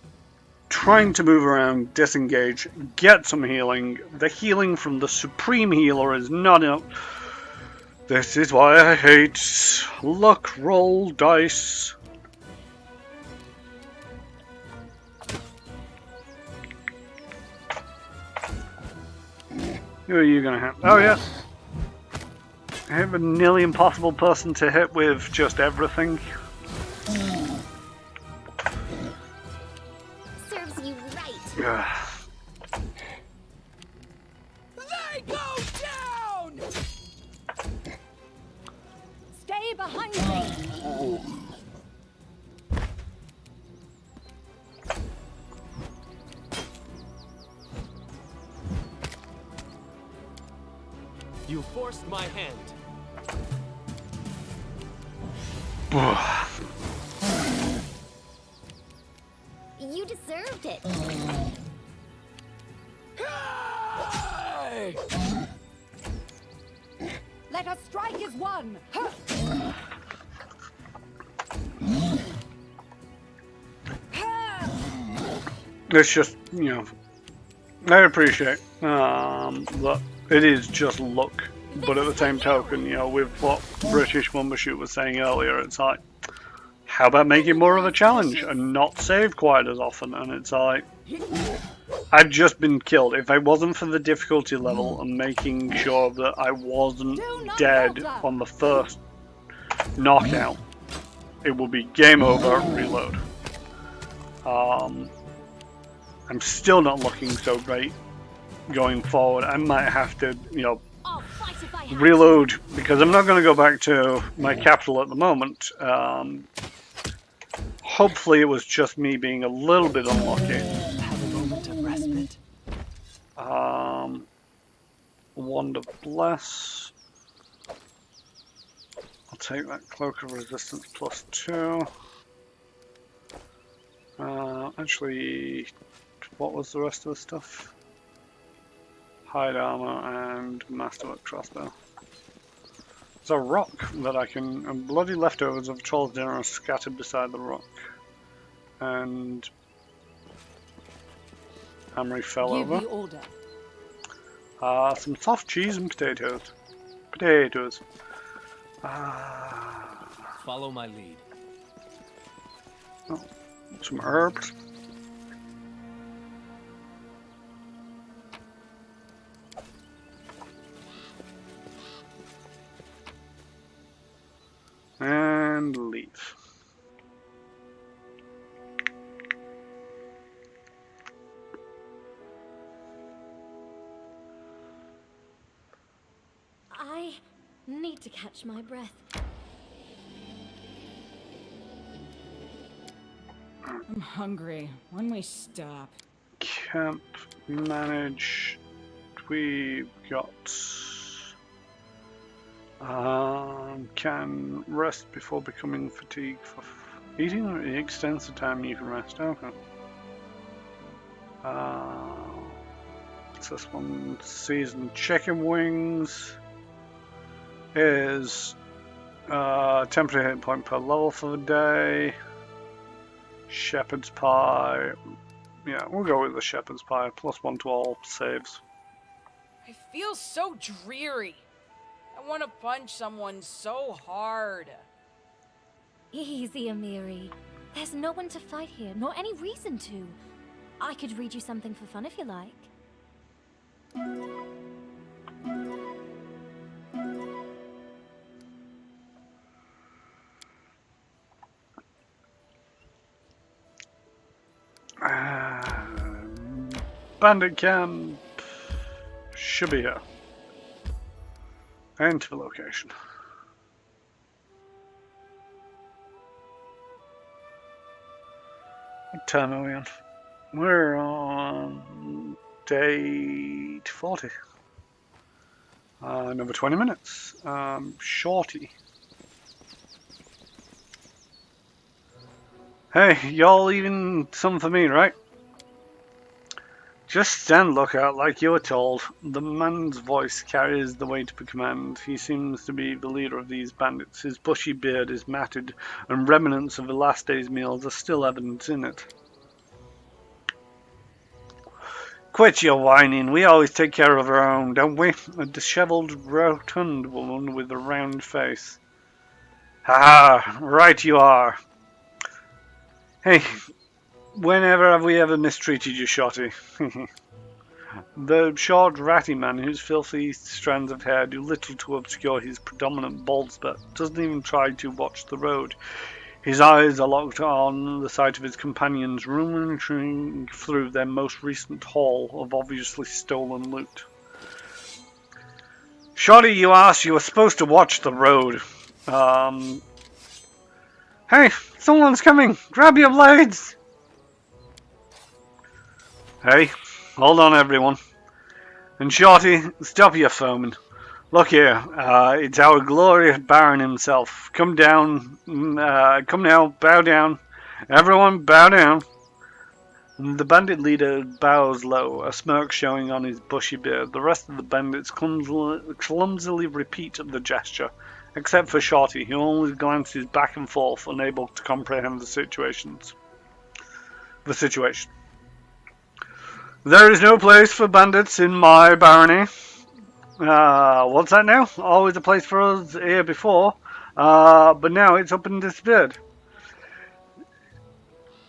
trying to move around, disengage, get some healing. The healing from the supreme healer is not enough. This is why I hate luck roll dice. Who are you gonna hit? Oh yeah. I have a nearly impossible person to hit with just everything. Serves you right. They go down! Stay behind me! You forced my hand. You deserved it. Hey! Let us strike as one! It's just, you know, I appreciate that it is just luck, but at the same token, you know, with what British Mumbershoot was saying earlier, it's like, how about making more of a challenge and not save quite as often? And it's like, I've just been killed. If it wasn't for the difficulty level and making sure that I wasn't dead on the first knockout, it will be game over, reload. I'm still not looking so great going forward. I might have to, you know, reload because I'm not going to go back to my capital at the moment. Hopefully it was just me being a little bit unlucky. Have a moment of respite. Wand of Bless. I'll take that Cloak of Resistance +2. Actually, what was the rest of the stuff? Hide Armor and Masterwork Crossbow. There's a rock that I can... And bloody leftovers of Troll's dinner are scattered beside the rock. And... Amory fell Give over. the order. Some soft cheese and potatoes. Potatoes. Follow my lead. Oh, Some herbs. And leave. I need to catch my breath. I'm hungry. When we stop. Camp manage. We've got. Can rest before becoming fatigued. For eating extends the time you can rest. Okay. What's this one? Seasoned chicken wings is temporary hit point per level for the day. Shepherd's pie. Yeah, we'll go with the shepherd's pie. +1 to all saves. I feel so dreary. I want to punch someone so hard. Easy, Amiri. There's no one to fight here, nor any reason to. I could read you something for fun if you like. Bandit camp should be here. Enter the location. What time are we on? We're on day 40. Another 20 minutes. Shorty. Hey, y'all leaving some for me, right? Just stand lookout like you were told. The man's voice carries the weight of a command. He seems to be the leader of these bandits. His bushy beard is matted, and remnants of the last day's meals are still evident in it. Quit your whining. We always take care of our own, don't we? A dishevelled, rotund woman with a round face. Ha ha! Right you are. Hey, whenever have we ever mistreated you, Shotty? The short, ratty man whose filthy strands of hair do little to obscure his predominant bald spot doesn't even try to watch the road. His eyes are locked on the sight of his companions rummaging through their most recent haul of obviously stolen loot. Shotty, you ass, you were supposed to watch the road. Hey, someone's coming! Grab your blades! Hey, hold on everyone. And Shorty, stop your foaming. Look here, it's our glorious Baron himself. Come down, come now, bow down. Everyone, bow down. The bandit leader bows low, a smirk showing on his bushy beard. The rest of the bandits clumsily repeat the gesture, except for Shorty, who only glances back and forth, unable to comprehend the situation. There is no place for bandits in my barony. What's that now? Always a place for us here before, but now it's up and disappeared.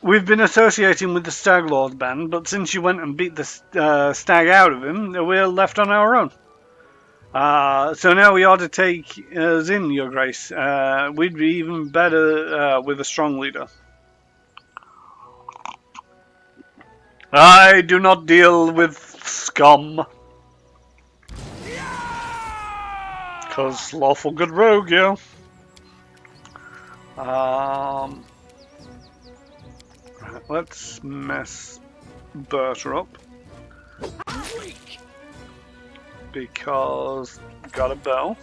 We've been associating with the Stag Lord's band, but since you went and beat the stag out of him, we're left on our own. So now we ought to take us in, Your Grace. We'd be even better with a strong leader. I do not deal with scum. 'Cause lawful good rogue, yeah. Let's mess Berta up. Because got a bell.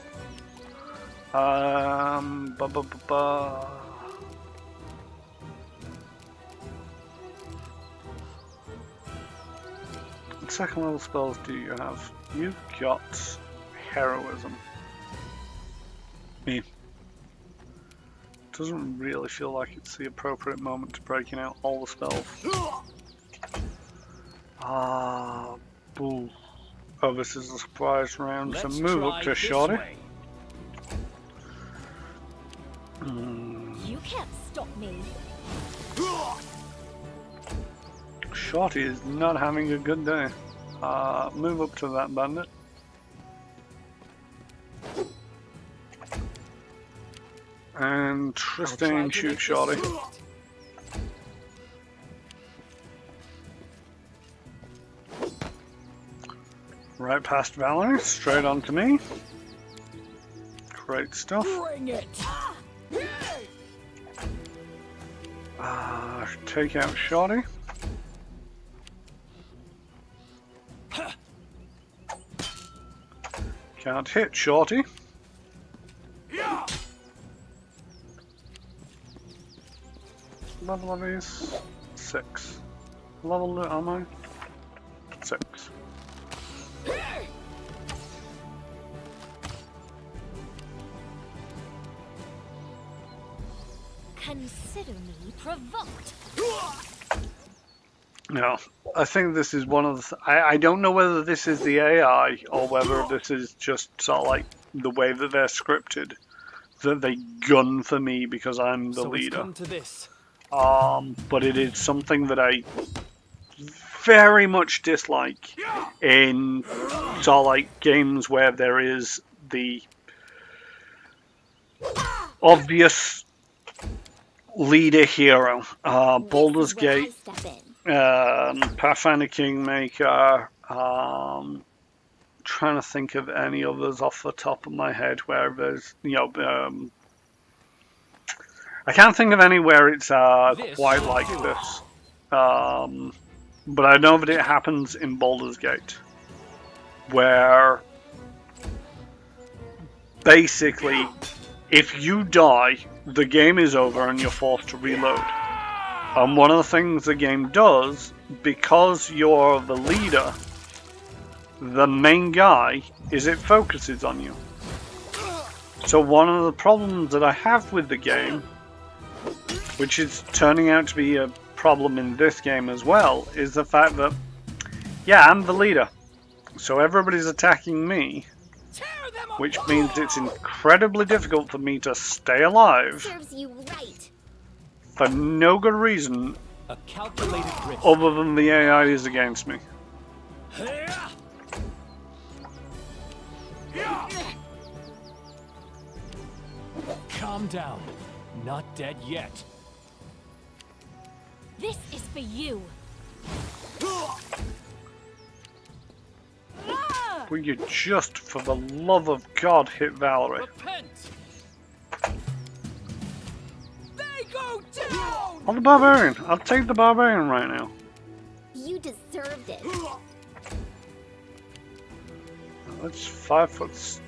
What second level spells do you have? You've got heroism. Me. Doesn't really feel like it's the appropriate moment to breaking out all the spells. Boo. Oh, this is a surprise round, so move up to Shorty. You can't stop me. Shorty is not having a good day. Move up to that bandit. And Tristan shoot Shorty. Right past Valerie, straight onto me. Great stuff. Bring it! Take out Shorty. Can't hit Shorty. Level of these? 6. Level am I? 6. Consider me provoked. No, I think this is one of the... I don't know whether this is the AI or whether this is just sort of like the way that they're scripted. That they gun for me because I'm the So it's leader. come to this. But it is something that I very much dislike in sort of like games where there is the obvious leader hero. Baldur's Gate, Pathfinder Kingmaker, trying to think of any others off the top of my head where there's, you know, I can't think of anywhere it's quite like this. But I know that it happens in Baldur's Gate, where basically if you die, the game is over and you're forced to reload. And one of the things the game does, because you're the leader, the main guy, is it focuses on you. So one of the problems that I have with the game, which is turning out to be a problem in this game as well, is the fact that, yeah, I'm the leader. So everybody's attacking me, which means it's incredibly difficult for me to stay alive. Serves you right. For no good reason A calculated risk. other than the AI is against me. Calm down. Not dead yet. This is for you. Will you just, for the love of God, hit Valerie? Repent. They go down. On the barbarian. I'll take the barbarian right now. You deserved it. That's 5 foot.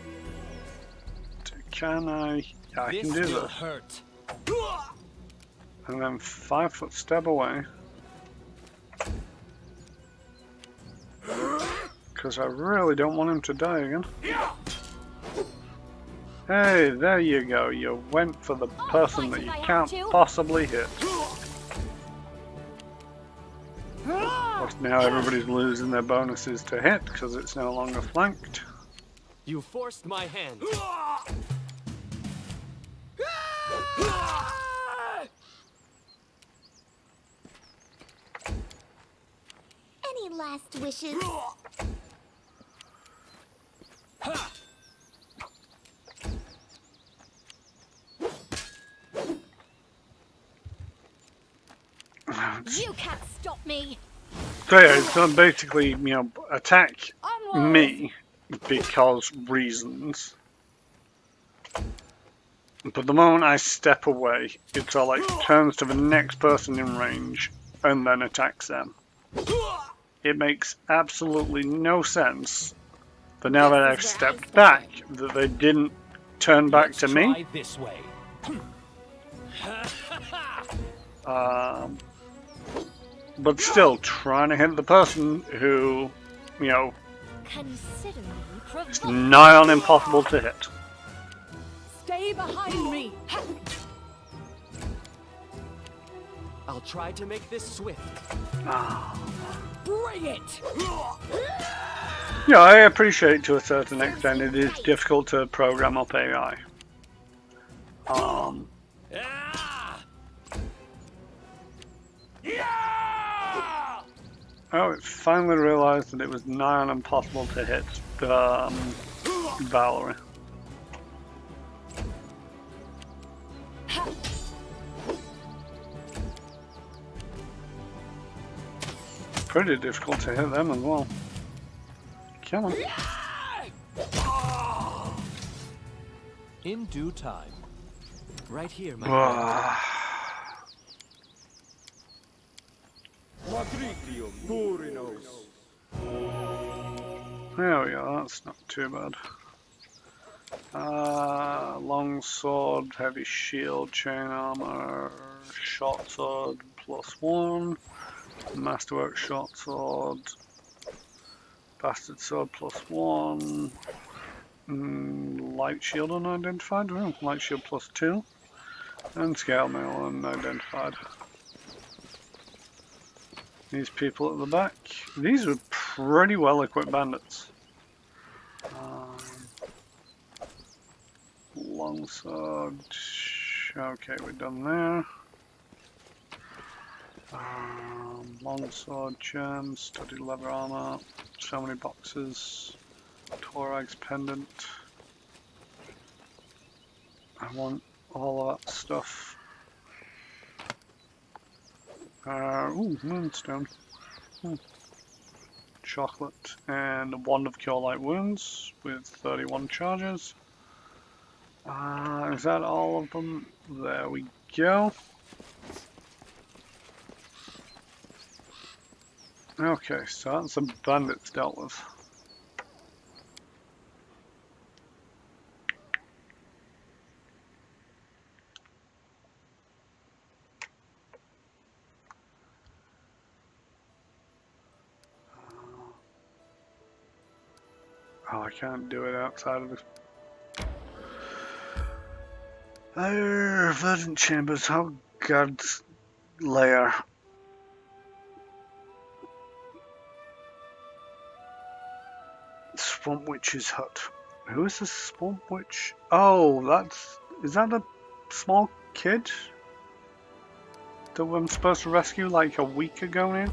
Can I? Yeah, I This can do will this. hurt. And then 5 foot step away. Because I really don't want him to die again. Hey, there you go. You went for the person that you can't possibly hit. But now everybody's losing their bonuses to hit because it's no longer flanked. You forced my hand. Any last wishes? You can't stop me. So yeah, so basically, you know, attack me because reasons. But the moment I step away, it all like turns to the next person in range and then attacks them. It makes absolutely no sense that now that I've stepped back, that they didn't turn back Let's to me. try this way. But still, trying to hit the person who, you know, Consider me is provoked. nigh on impossible to hit. Stay behind me! I'll try to make this swift. Bring it! Yeah, I appreciate to a certain extent it is difficult to program up AI. Ah! Oh, it finally realised that it was nigh on impossible to hit Valerie. Pretty difficult to hit them as well. Come on. In due time. Right here, my There we go, that's not too bad. Long sword, heavy shield, chain armor, short sword +1, masterwork short swd, bastard sword +1, light shield unidentified, light shield +2, and scale mail unidentified. These people at the back, these are pretty well equipped bandits. Longsword, okay, we're done there. Longsword, gems, studded leather armor, so many boxes, Torag's pendant. I want all of that stuff. Ooh, moonstone. Chocolate and a wand of cure light wounds with 31 charges. Is that all of them? There we go. Okay, so that's the bandits dealt with. Oh, I can't do it outside of this. Verdant chambers, how God's lair. Swamp Witch's hut. Who is this Swamp Witch? Oh, is that a small kid that I'm supposed to rescue like a week ago now?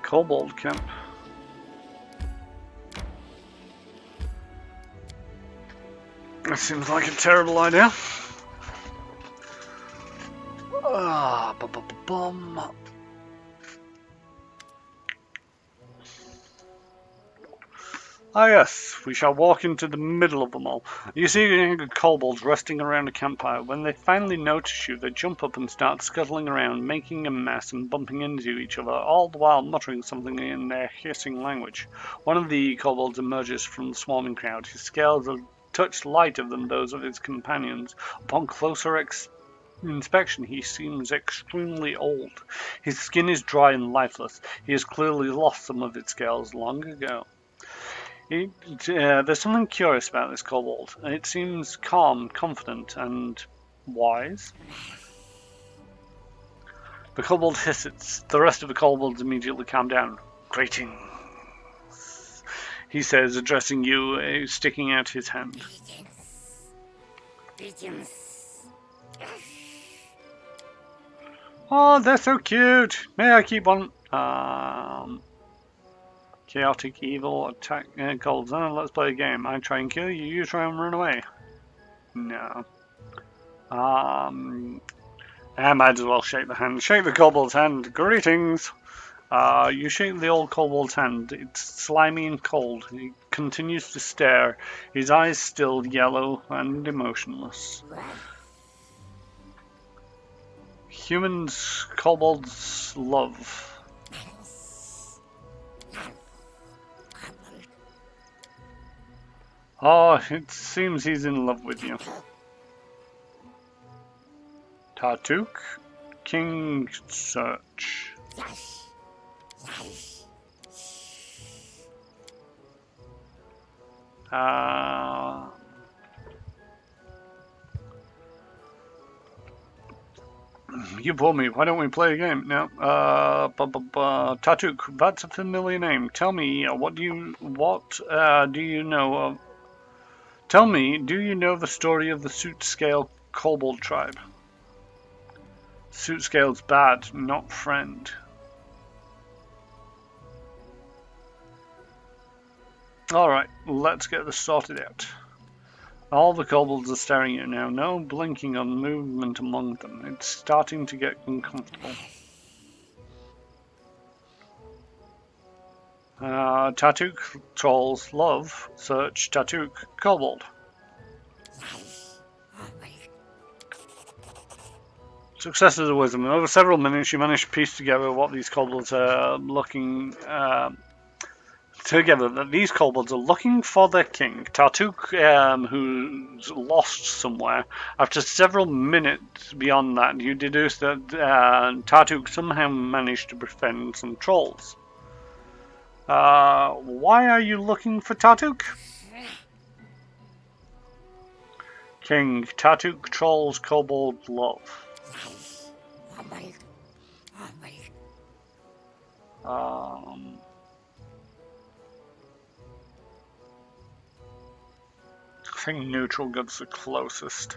Kobold camp. That seems like a terrible idea. Bum. Ah yes, we shall walk into the middle of them all. You see a gang of kobolds resting around a campfire. When they finally notice you, they jump up and start scuttling around, making a mess and bumping into each other, all the while muttering something in their hissing language. One of the kobolds emerges from the swarming crowd. His scales are a touch lighter than those of his companions. Upon closer inspection, he seems extremely old. His skin is dry and lifeless. He has clearly lost some of its scales long ago. There's something curious about this kobold. It seems calm, confident, and wise. The kobold hisses. The rest of the kobolds immediately calm down. Greetings, he says, addressing you, sticking out his hand. Greetings. Oh, they're so cute. May I keep one? Chaotic evil attack kobolds. Let's play a game. I try and kill you, you try and run away. No. I might as well shake the hand. Shake the kobold's hand. Greetings. You shake the old kobold's hand. It's slimy and cold. He continues to stare, his eyes still yellow and emotionless. Humans, kobolds love. Oh, it seems he's in love with you. Tartuk, King Search. You pulled me. Why don't we play a game? No. Tartuk, that's a familiar name. Tell me, what do you know of Tell me, do you know the story of the Suit Scale Kobold tribe? Suit Scale's bad, not friend. Alright, let's get this sorted out. All the kobolds are staring at you now. No blinking on movement among them. It's starting to get uncomfortable. Tatuk trolls love. Search Tatuk kobold. Success is a wisdom. Over several minutes, you manage to piece together what these kobolds are looking together. That these kobolds are looking for their king, Tartuk, who's lost somewhere. After several minutes beyond that, you deduce that Tartuk somehow managed to befriend some trolls. Why are you looking for Tartuk? King, Tartuk trolls kobold love. I think neutral good's the closest.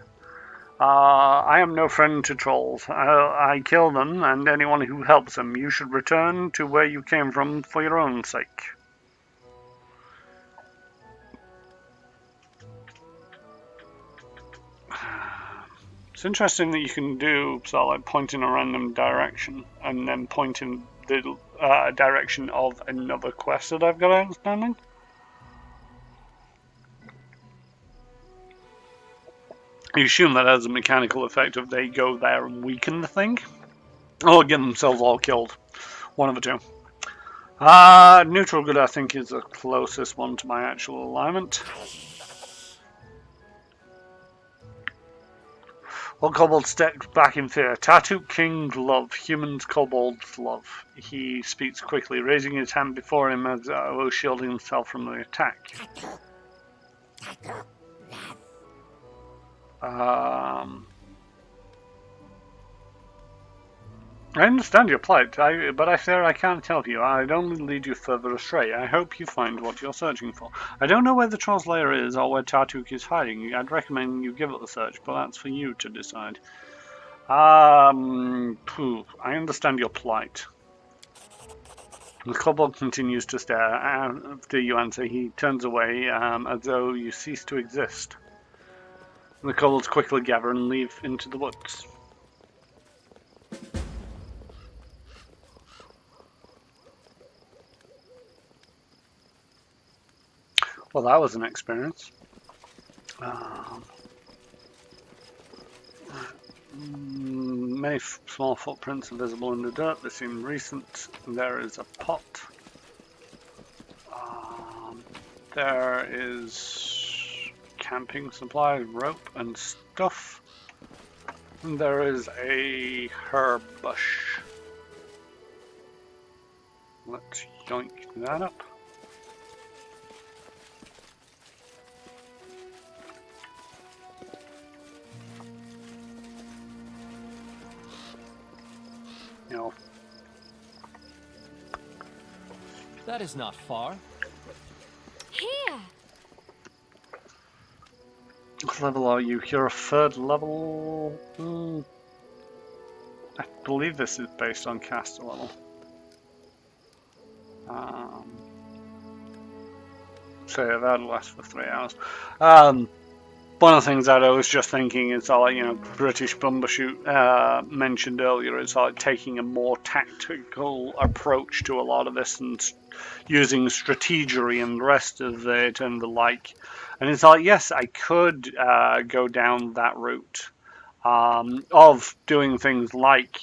I am no friend to trolls. I kill them and anyone who helps them. You should return to where you came from for your own sake. It's interesting that you can do so, like point in a random direction and then point in the direction of another quest that I've got outstanding. You assume that has a mechanical effect of they go there and weaken the thing, or get themselves all killed. One of the two. Neutral good, I think, is the closest one to my actual alignment. All kobolds step back in fear. Tattoo King love. Humans kobolds love. He speaks quickly, raising his hand before him as though shielding himself from the attack. I understand your plight, but I fear I can't help you. I'd only lead you further astray. I hope you find what you're searching for. I don't know where the Troll's lair is or where Tartuk is hiding. I'd recommend you give it a search, but that's for you to decide. I understand your plight. The kobold continues to stare. After you answer, he turns away as though you cease to exist. The kobolds quickly gather and leave into the woods. Well, that was an experience. Many small footprints are visible in the dirt. They seem recent. There is a pot. There is camping supplies, rope and stuff. And there is a herb bush. Let's yoink that up. No. That is not far. Here! What level are you? You're a third level. I believe this is based on caster level. So yeah, that'll last for 3 hours. One of the things that I was just thinking is, British Bumbershoot mentioned earlier, it's like taking a more tactical approach to a lot of this and using strategery and the rest of it and the like. And it's like, yes, I could go down that route of doing things like,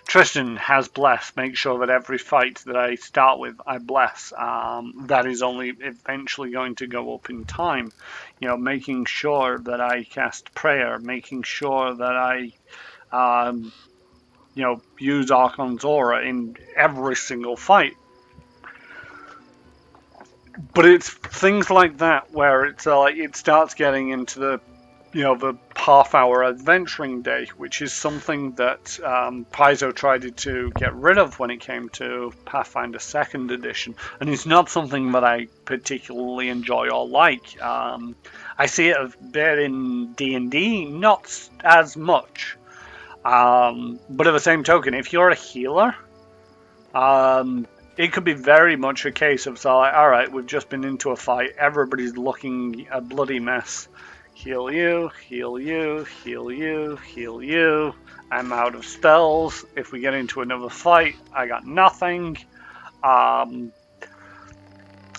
Tristan has bless. Make sure that every fight that I start with, I bless. That is only eventually going to go up in time. Making sure that I cast prayer. Making sure that I, use Archon's aura in every single fight. But it's things like that where it's it starts getting into the half-hour adventuring day, which is something that Paizo tried to get rid of when it came to Pathfinder 2nd edition, and it's not something that I particularly enjoy or like. I see it a bit in D&D, not as much, but at the same token, if you're a healer, it could be very much a case of, so like, alright, we've just been into a fight, everybody's looking a bloody mess. Heal you, heal you, heal you, heal you. I'm out of spells. If we get into another fight, I got nothing. And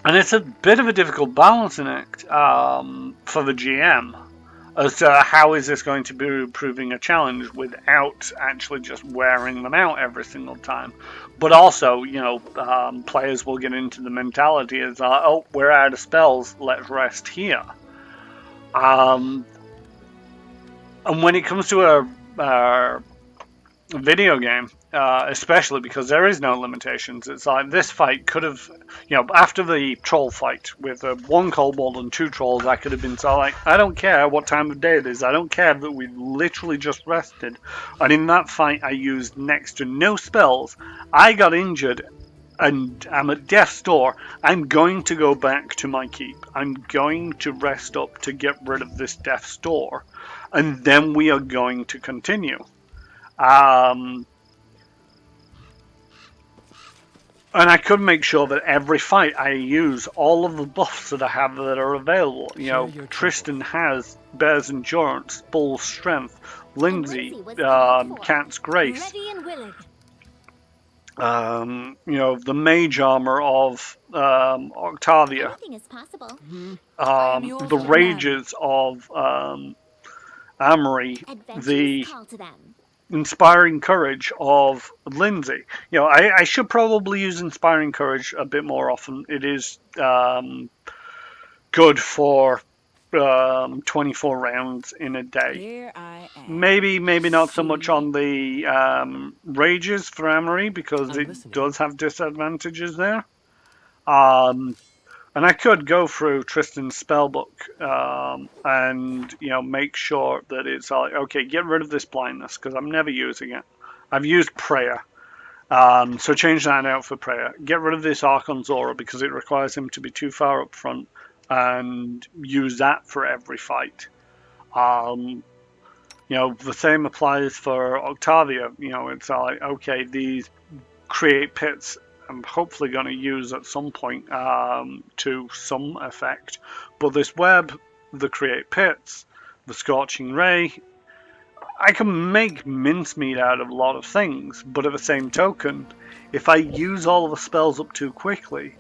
it's a bit of a difficult balancing act for the GM as to how is this going to be proving a challenge without actually just wearing them out every single time. But also, you know, players will get into the mentality as, oh, we're out of spells, let's rest here. And when it comes to a video game, especially because there is no limitations, it's like this fight could have, you know, after the troll fight with one kobold and two trolls, I could have been so like, I don't care what time of day it is, I don't care that we literally just rested. And in that fight, I used next to no spells. I got injured and I'm at death's door. I'm going to go back to my keep. I'm going to rest up to get rid of this death's door, and then we are going to continue. And I could make sure that every fight I use all of the buffs that I have that are available. You know, Tristan has Bear's Endurance, Bull's Strength, Lindsay, Cat's Grace. Ready and willing. You know, the mage armor of Octavia, Anything is possible. the rages of Amory, Adventures the call to them. inspiring courage of Lindsay. You know, I should probably use inspiring courage a bit more often. It is good for 24 rounds in a day. Here I am. Maybe not so much on the rages for Amory, because it does have disadvantages there. And I could go through Tristan's spellbook and, you know, make sure that it's like, okay, get rid of this blindness because I'm never using it. I've used prayer, so change that out for prayer. Get rid of this Archon's aura because it requires him to be too far up front, and use that for every fight. You know, the same applies for Octavia. You know, it's like, okay, these create pits I'm hopefully going to use at some point to some effect. But this web, the create pits, the scorching ray, I can make mincemeat out of a lot of things. But at the same token, if I use all of the spells up too quickly,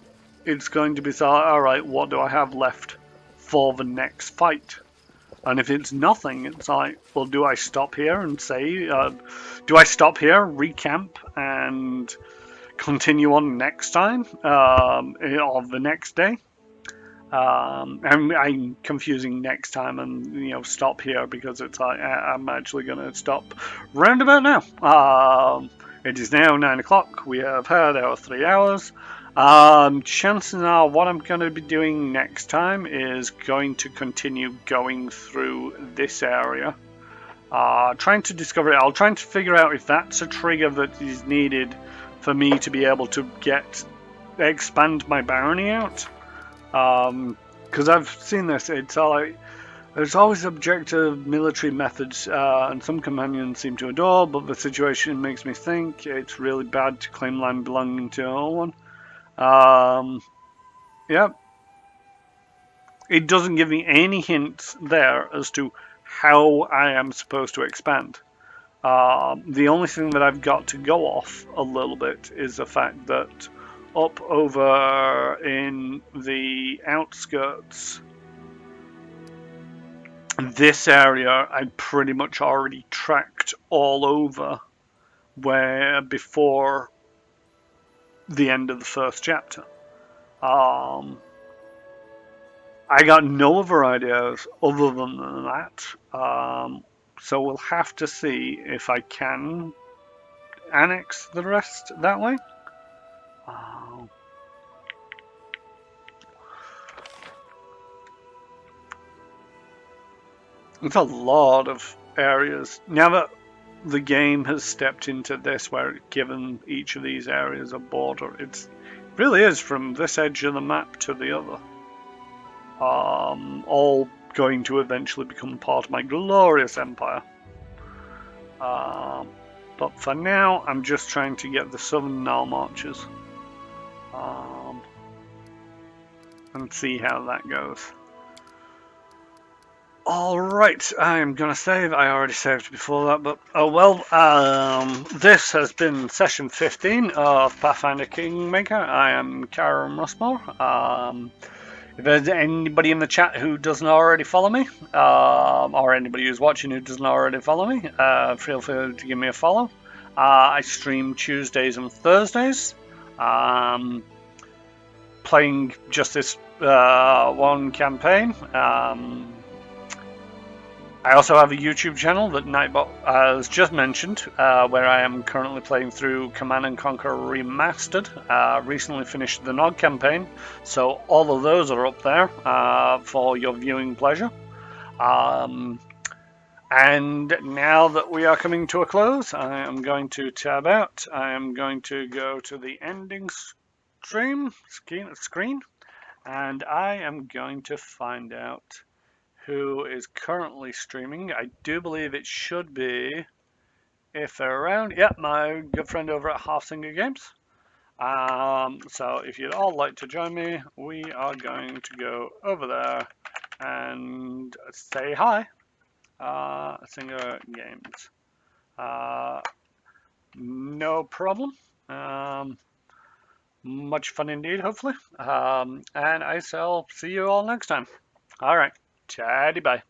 it's going to be so, alright, what do I have left for the next fight? And if it's nothing, it's like, well, do I stop here and say, do I stop here, recamp, and continue on next time, or the next day? I'm confusing next time and, you know, stop here because it's like, I'm actually going to stop round about now. It is now 9 o'clock. We have had our 3 hours. Chances are what I'm going to be doing next time is going to continue going through this area. Trying to discover it. I'll try to figure out if that's a trigger that is needed for me to be able to expand my barony out. Because I've seen this, it's like there's always objective military methods, and some companions seem to adore, but the situation makes me think it's really bad to claim land belonging to no one. Yep. It doesn't give me any hints there as to how I am supposed to expand. The only thing that I've got to go off a little bit is the fact that up over in the outskirts, this area I pretty much already tracked all over where before the end of the first chapter. I got no other ideas other than that. So we'll have to see if I can annex the rest that way. It's a lot of areas. Now that the game has stepped into this, where it's given each of these areas a border, it really is from this edge of the map to the other. All going to eventually become part of my glorious empire. But for now, I'm just trying to get the southern Nile marches. And see how that goes. Alright, I'm gonna save. I already saved before that, but oh well. This has been session 15 of Pathfinder Kingmaker. I am Karen Russmore. If there's anybody in the chat who doesn't already follow me, or anybody who's watching who doesn't already follow me, feel free to give me a follow. I stream Tuesdays and Thursdays. Playing just this one campaign. I also have a YouTube channel that Nightbot has just mentioned, where I am currently playing through Command & Conquer Remastered. Recently finished the Nog campaign, so all of those are up there for your viewing pleasure. And now that we are coming to a close, I am going to tab out. I am going to go to the ending screen, and I am going to find out who is currently streaming. I do believe it should be, if they're around, yeah, my good friend over at Pathfinder Games. So if you'd all like to join me, we are going to go over there and say hi. Singer Games. No problem. Much fun indeed, hopefully. And I shall see you all next time. All right. Chatty bye.